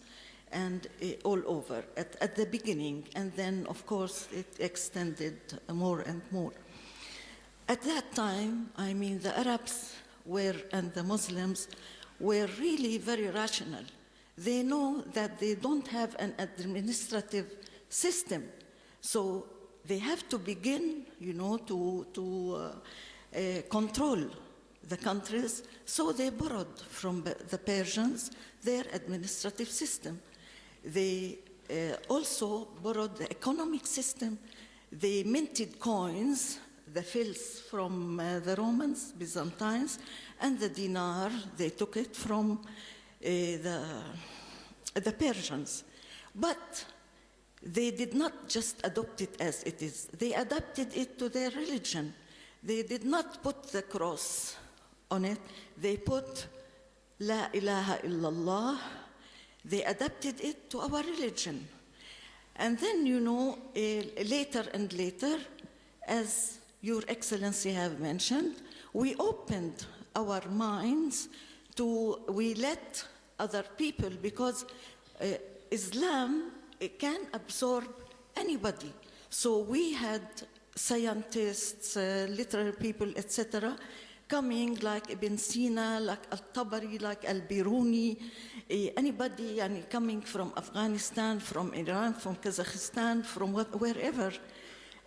and all over at the beginning. And then, of course, it extended more and more. At that time, I mean, the Arabs and the Muslims were really very rational. They know that they don't have an administrative system. So they have to begin, you know, to control the countries. So they borrowed from the Persians their administrative system. They also borrowed the economic system. They minted coins, the fils from the Romans, Byzantines, and the dinar, they took it from the Persians. But they did not just adopt it as it is. They adapted it to their religion. They did not put the cross on it. They put La ilaha illallah. They adapted it to our religion. And then, you know, later and later, as Your Excellency have mentioned, we opened our minds we let other people, because Islam, it can absorb anybody. So we had scientists, literary people, etc., coming like Ibn Sina, like Al-Tabari, like Al-Biruni, anybody coming from Afghanistan, from Iran, from Kazakhstan, from wherever.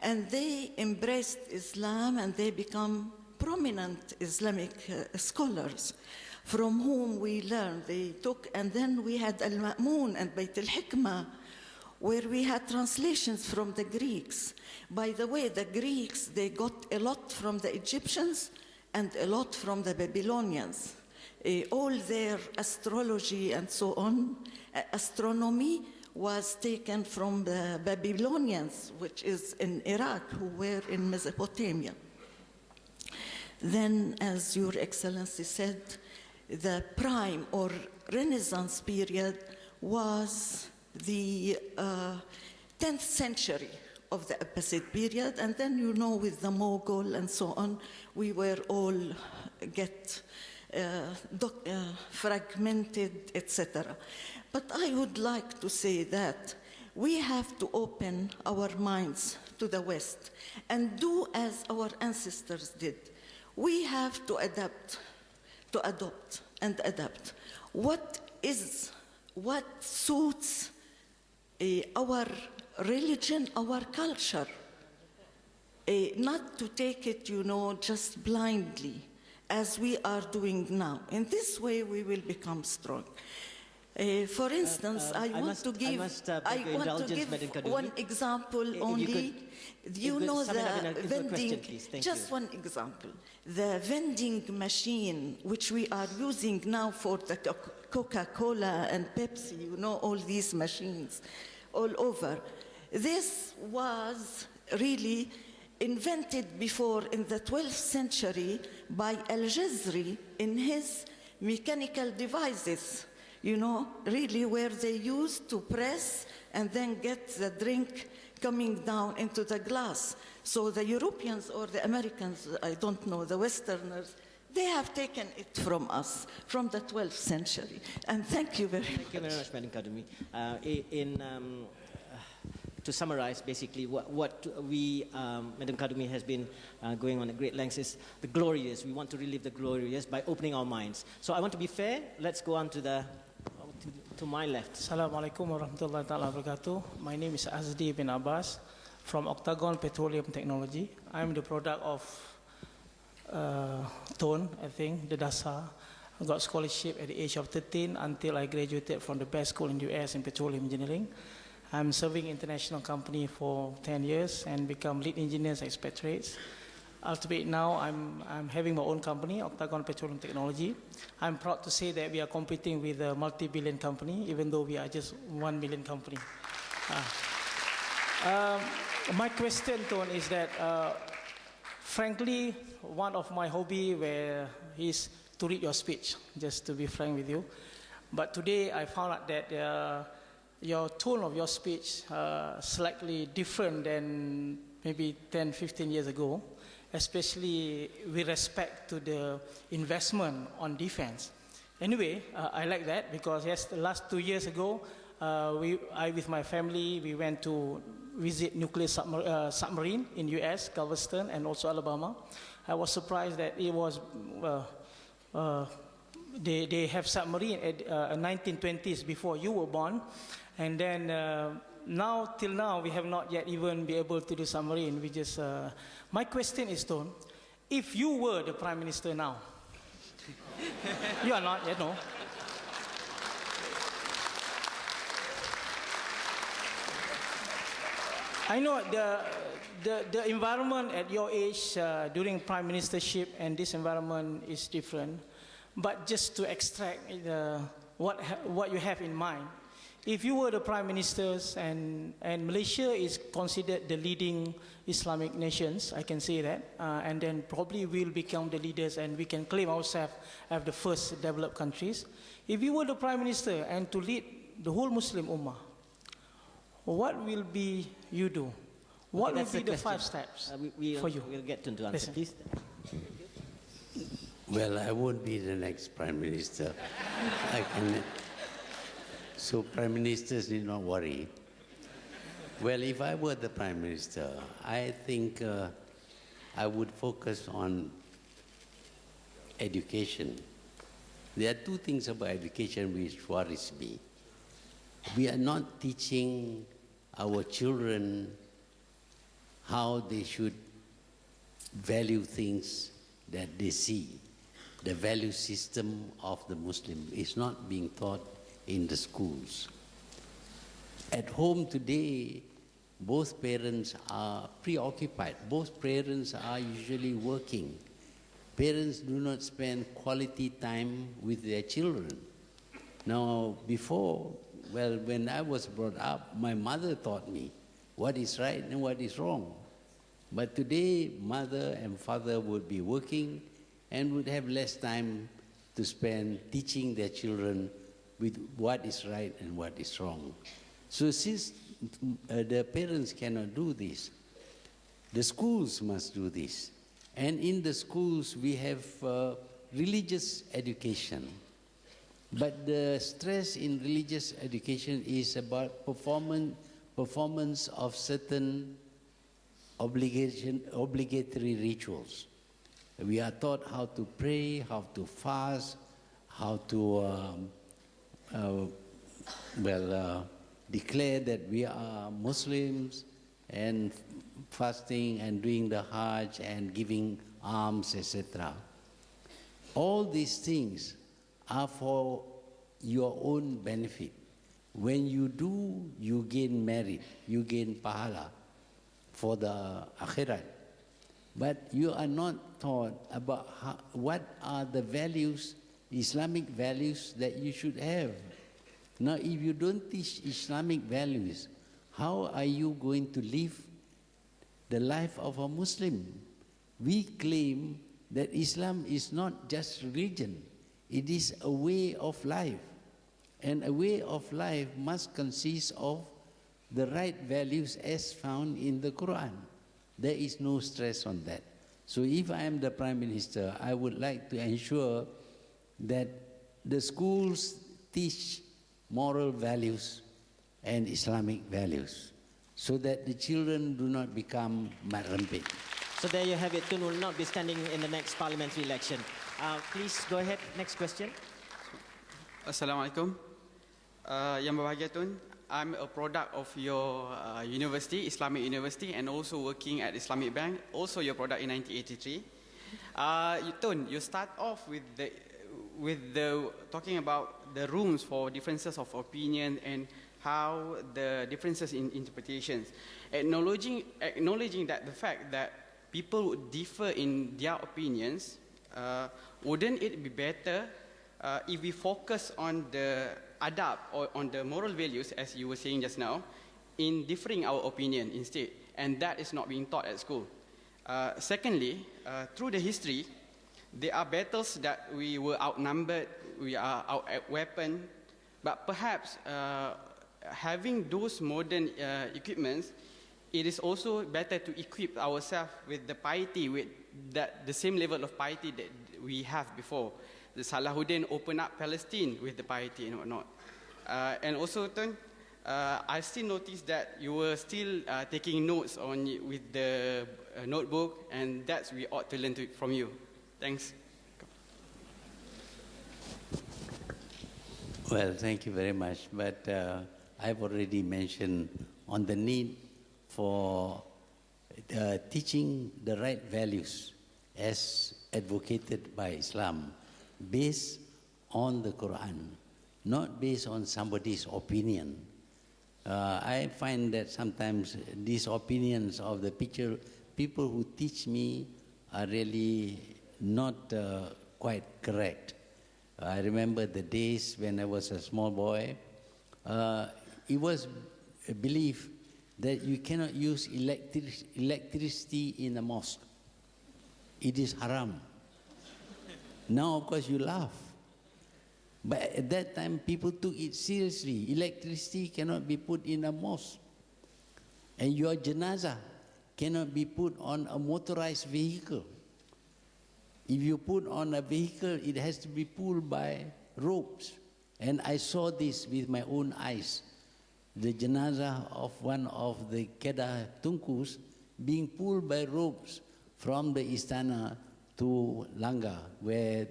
And they embraced Islam, and they become prominent Islamic scholars from whom we learned. They took, and then we had Al-Ma'mun and Bayt al-Hikmah, where we had translations from the Greeks. By the way, the Greeks, they got a lot from the Egyptians and a lot from the Babylonians. All their astrology and so on, astronomy was taken from the Babylonians, which is in Iraq, who were in Mesopotamia. Then, as Your Excellency said, the prime or Renaissance period was the 10th century of the Abbasid period, and then, you know, with the Mughal and so on, we were all fragmented, etc. But I would like to say that we have to open our minds to the West and do as our ancestors did. We have to adopt and adapt. What suits our religion, our culture, not to take it, you know, just blindly, as we are doing now. In this way, we will become strong. For instance, I want to give one example only. You know the vending, just one example. The vending machine, which we are using now for the Coca-Cola and Pepsi, you know, all these machines all over. This was really invented before in the 12th century by Al-Jazri in his mechanical devices, you know, really where they used to press and then get the drink coming down into the glass. So the Europeans or the Americans, I don't know, the Westerners, they have taken it from us, from the 12th century. And thank you very much. Thank you very much, Madam Kadumi. To summarize, basically, what we, Madam Kadumi has been going on at great lengths is the glory years. We want to relive the glory years by opening our minds. So I want to be fair. Let's go on to my left. Assalamualaikum warahmatullahi wabarakatuh. My name is Azdi bin Abbas from Octagon Petroleum Technology. I'm the product of Tone, I think, the DASA. I got scholarship at the age of 13 until I graduated from the best school in the US in petroleum engineering. I'm serving international company for 10 years and become lead engineers expatriates. Ultimately now I'm having my own company, Octagon Petroleum Technology. I'm proud to say that we are competing with a multi-billion company, even though we are just 1 million company. My question, Ton, is that frankly, one of my hobby is to read your speech, just to be frank with you. But today I found out that your tone of your speech slightly different than maybe 10, 15 years ago, especially with respect to the investment on defense. Anyway, I like that because yes, the last 2 years ago, I with my family, we went to visit nuclear submarine in US, Galveston, and also Alabama. I was surprised that it was, they have submarine at 1920s before you were born. And then till now, we have not yet even been able to do submarine. We just, my question is, Ton, if you were the Prime Minister now, you are not yet, no? I know the environment at your age during Prime Ministership and this environment is different, but just to extract what you have in mind, if you were the Prime Ministers and Malaysia is considered the leading Islamic nations, I can say that, and then probably we'll become the leaders and we can claim ourselves as the first developed countries. If you were the Prime Minister and to lead the whole Muslim Ummah, what will be you do? What will be the 5 steps for you? We'll get to answer, please. Well, I won't be the next Prime Minister. So Prime Ministers need not worry. Well, if I were the Prime Minister, I think I would focus on education. There are 2 things about education which worries me. We are not teaching our children how they should value things that they see. The value system of the Muslim is not being taught in the schools. At home today, both parents are preoccupied. Both parents are usually working. Parents do not spend quality time with their children. Now, before, well, when I was brought up, my mother taught me what is right and what is wrong. But today, mother and father would be working and would have less time to spend teaching their children with what is right and what is wrong. So since the parents cannot do this, the schools must do this. And in the schools, we have religious education. But the stress in religious education is about performance of certain obligatory rituals. We are taught how to pray, how to fast, how to declare that we are Muslims, and fasting and doing the Hajj and giving alms, etc. All these things are for your own benefit. When you do, you gain merit, you gain pahala for the akhirat. But you are not taught about what are the values, Islamic values that you should have. Now, if you don't teach Islamic values, how are you going to live the life of a Muslim? We claim that Islam is not just religion, it is a way of life. And a way of life must consist of the right values as found in the Quran. There is no stress on that. So if I am the Prime Minister, I would like to ensure that the schools teach moral values and Islamic values so that the children do not become rampant. So there you have it. Tun will not be standing in the next parliamentary election. Please go ahead. Next question. Assalamualaikum. Yang berbahagia Tun, I'm a product of your university, Islamic University, and also working at Islamic Bank, also your product in 1983. Tun, you start off with the talking about the rooms for differences of opinion and how the differences in interpretations, acknowledging that the fact that people would differ in their opinions, wouldn't it be better if we focus on the adab or on the moral values, as you were saying just now, in differing our opinion instead, and that is not being taught at school. Secondly, through the history, there are battles that we were outnumbered, we are out-weaponed, but perhaps having those modern equipments, it is also better to equip ourselves with the piety, with the same level of piety that we have before. The Salahuddin opened up Palestine with the piety and whatnot. And also, Tun, I still noticed that you were still taking notes with the notebook, and that's we ought to learn from you. Thanks. Well, thank you very much. But I've already mentioned on the need for teaching the right values as advocated by Islam, based on the Quran, not based on somebody's opinion. I find that sometimes these opinions of the people who teach me are really not quite correct. I remember the days when I was a small boy. It was a belief that you cannot use electricity in a mosque. It is haram. Now, of course, you laugh. But at that time, people took it seriously. Electricity cannot be put in a mosque. And your janazah cannot be put on a motorized vehicle. If you put on a vehicle, it has to be pulled by ropes. And I saw this with my own eyes. The janazah of one of the Kedah Tunkus being pulled by ropes from the istana to Langa, where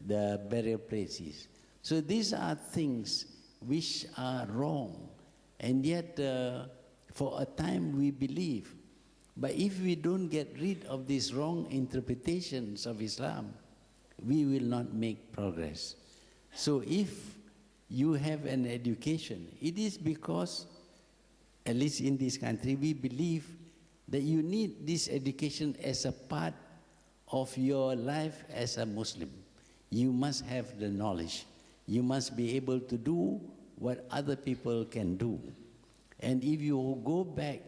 the burial place is. So these are things which are wrong. And yet, for a time we believe. But if we don't get rid of these wrong interpretations of Islam, we will not make progress. So if you have an education, it is because at least in this country, we believe that you need this education as a part of your life as a Muslim. You must have the knowledge. You must be able to do what other people can do. And if you go back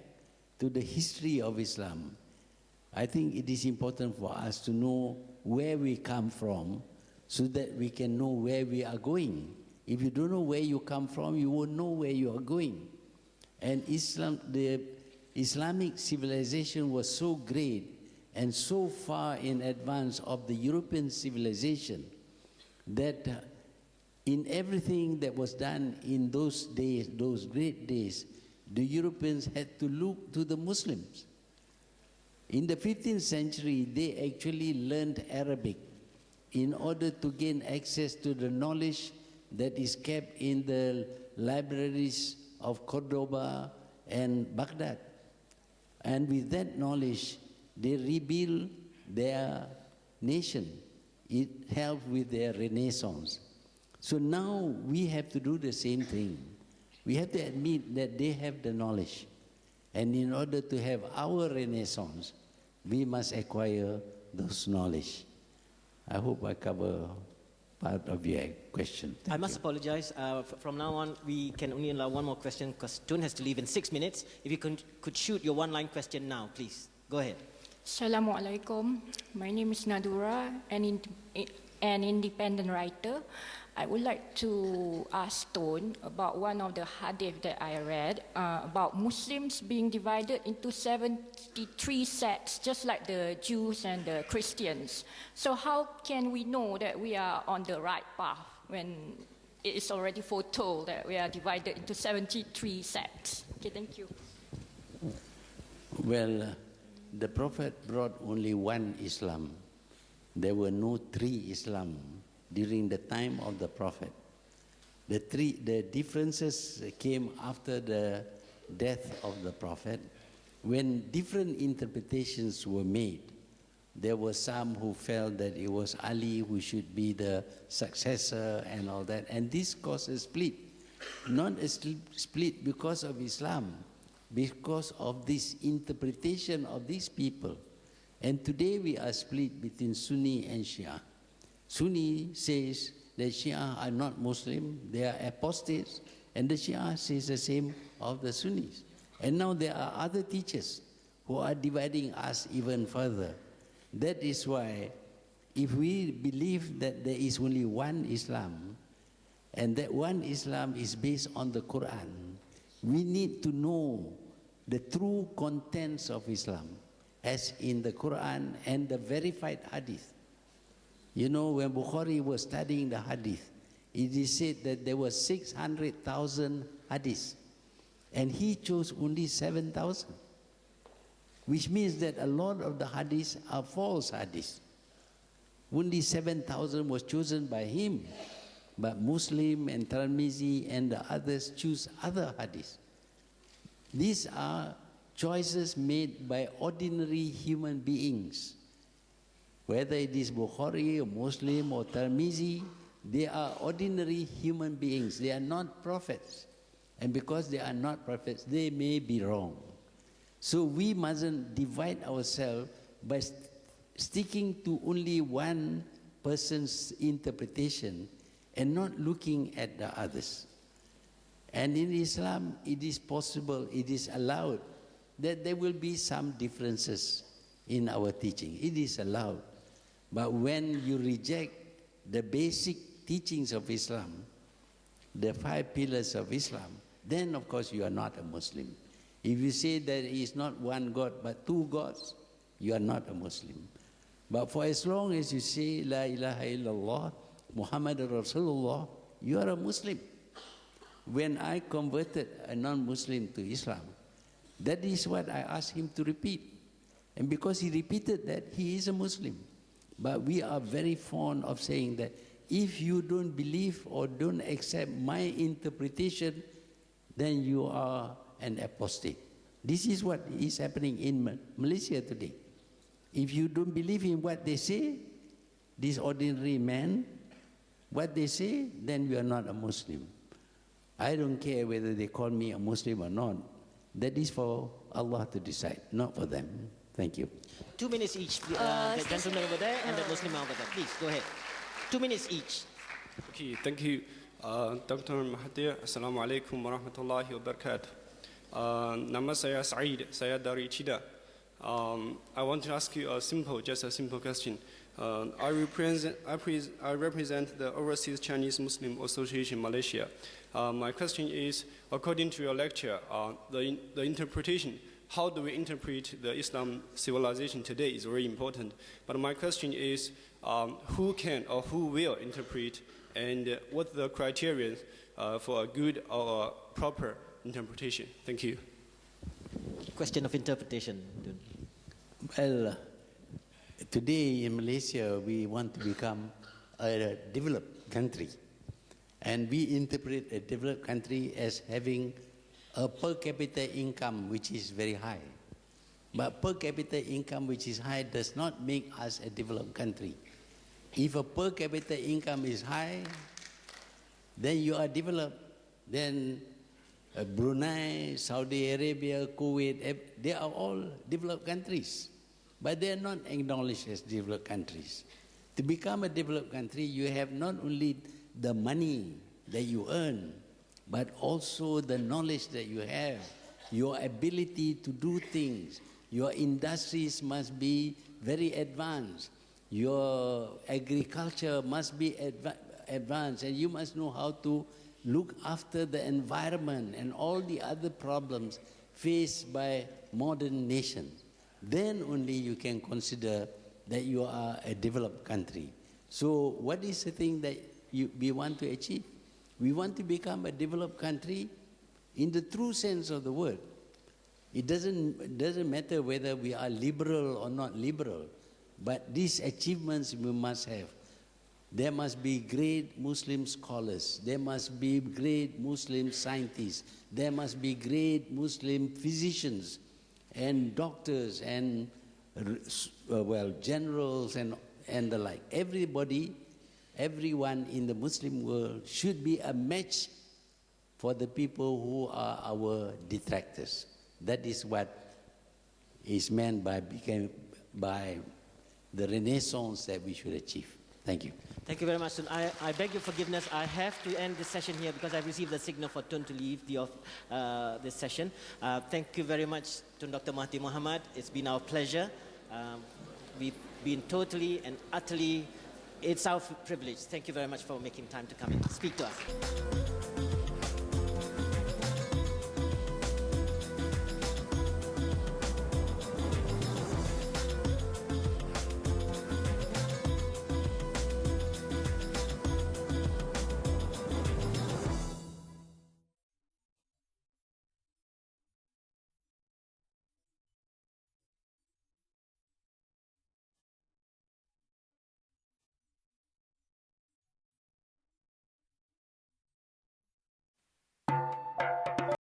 to the history of Islam, I think it is important for us to know where we come from so that we can know where we are going. If you don't know where you come from, you won't know where you are going. And the Islamic civilization was so great and so far in advance of the European civilization that in everything that was done in those days, those great days, the Europeans had to look to the Muslims. In the 15th century, they actually learned Arabic in order to gain access to the knowledge that is kept in the libraries of Cordoba and Baghdad. And with that knowledge, they rebuilt their nation. It helped with their renaissance. So now we have to do the same thing. We have to admit that they have the knowledge. And in order to have our renaissance, we must acquire those knowledge. I hope I cover part of your question. I must apologize. From now on, we can only allow one more question because Tun has to leave in 6 minutes. If you could shoot your one-line question now, please. Go ahead. Assalamualaikum. My name is Nadura, an independent writer. I would like to ask Tun about one of the hadith that I read about Muslims being divided into 73 sects, just like the Jews and the Christians. So how can we know that we are on the right path when it is already foretold that we are divided into 73 sects? Okay, thank you. Well, the Prophet brought only one Islam. There were no three Islam during the time of the Prophet. The differences came after the death of the Prophet, when different interpretations were made. There were some who felt that it was Ali who should be the successor and all that, and this caused a split. Not a split because of Islam, because of this interpretation of these people. And today we are split between Sunni and Shia. Sunni says that Shia are not Muslim, they are apostates, and the Shia says the same of the Sunnis. And now there are other teachers who are dividing us even further. That is why if we believe that there is only one Islam, and that one Islam is based on the Quran, we need to know the true contents of Islam, as in the Quran and the verified hadith. You know, when Bukhari was studying the hadith, it is said that there were 600,000 hadiths, and he chose only 7,000, which means that a lot of the hadiths are false hadiths. Only 7,000 was chosen by him, but Muslim and Tirmizi and the others choose other hadiths. These are choices made by ordinary human beings. Whether it is Bukhari or Muslim or Tirmizi, they are ordinary human beings. They are not prophets. And because they are not prophets, they may be wrong. So we mustn't divide ourselves by sticking to only one person's interpretation and not looking at the others. And in Islam, it is possible, it is allowed that there will be some differences in our teaching. It is allowed. But when you reject the basic teachings of Islam, the 5 pillars of Islam, then of course you are not a Muslim. If you say there is not one God but 2 gods, you are not a Muslim. But for as long as you say La ilaha illallah, Muhammadur Rasulullah, you are a Muslim. When I converted a non-Muslim to Islam, that is what I asked him to repeat. And because he repeated that, he is a Muslim. But we are very fond of saying that if you don't believe or don't accept my interpretation, then you are an apostate. This is what is happening in Malaysia today. If you don't believe in what they say, this ordinary man, what they say, then you are not a Muslim. I don't care whether they call me a Muslim or not. That is for Allah to decide, not for them. Thank you. 2 minutes each. The gentleman over there and the Muslim over there. Please, go ahead. 2 minutes each. Okay, thank you. Dr. Mahathir, Assalamualaikum warahmatullahi wabarakatuh. Nama saya Said, saya dari Chida. I want to ask you a simple question. I represent the Overseas Chinese Muslim Association, Malaysia. My question is, according to your lecture, the interpretation, how do we interpret the Islam civilization today is very important. But my question is, who can or who will interpret, and what the criteria for a good or a proper interpretation? Thank you. Question of interpretation. Well, today in Malaysia, we want to become a developed country. And we interpret a developed country as having a per capita income which is very high. But per capita income which is high does not make us a developed country. If a per capita income is high, then you are developed. Then Brunei, Saudi Arabia, Kuwait, they are all developed countries. But they are not acknowledged as developed countries. To become a developed country, you have not only the money that you earn, but also the knowledge that you have, your ability to do things. Your industries must be very advanced. Your agriculture must be advanced, and you must know how to look after the environment and all the other problems faced by modern nations. Then only you can consider that you are a developed country. So what is the thing that we want to achieve? We want to become a developed country in the true sense of the word. It doesn't matter whether we are liberal or not liberal, but these achievements we must have. There must be great Muslim scholars. There must be great Muslim scientists. There must be great Muslim physicians and doctors and generals and the like. Everyone in the Muslim world should be a match for the people who are our detractors. That is what is meant by the renaissance that we should achieve. Thank you. Thank you very much. I beg your forgiveness. I have to end this session here because I've received the signal for Tun to leave this session. Thank you very much to Dr. Mahathir Mohamad. It's been our pleasure. We've been totally and utterly, it's our privilege. Thank you very much for making time to come and speak to us.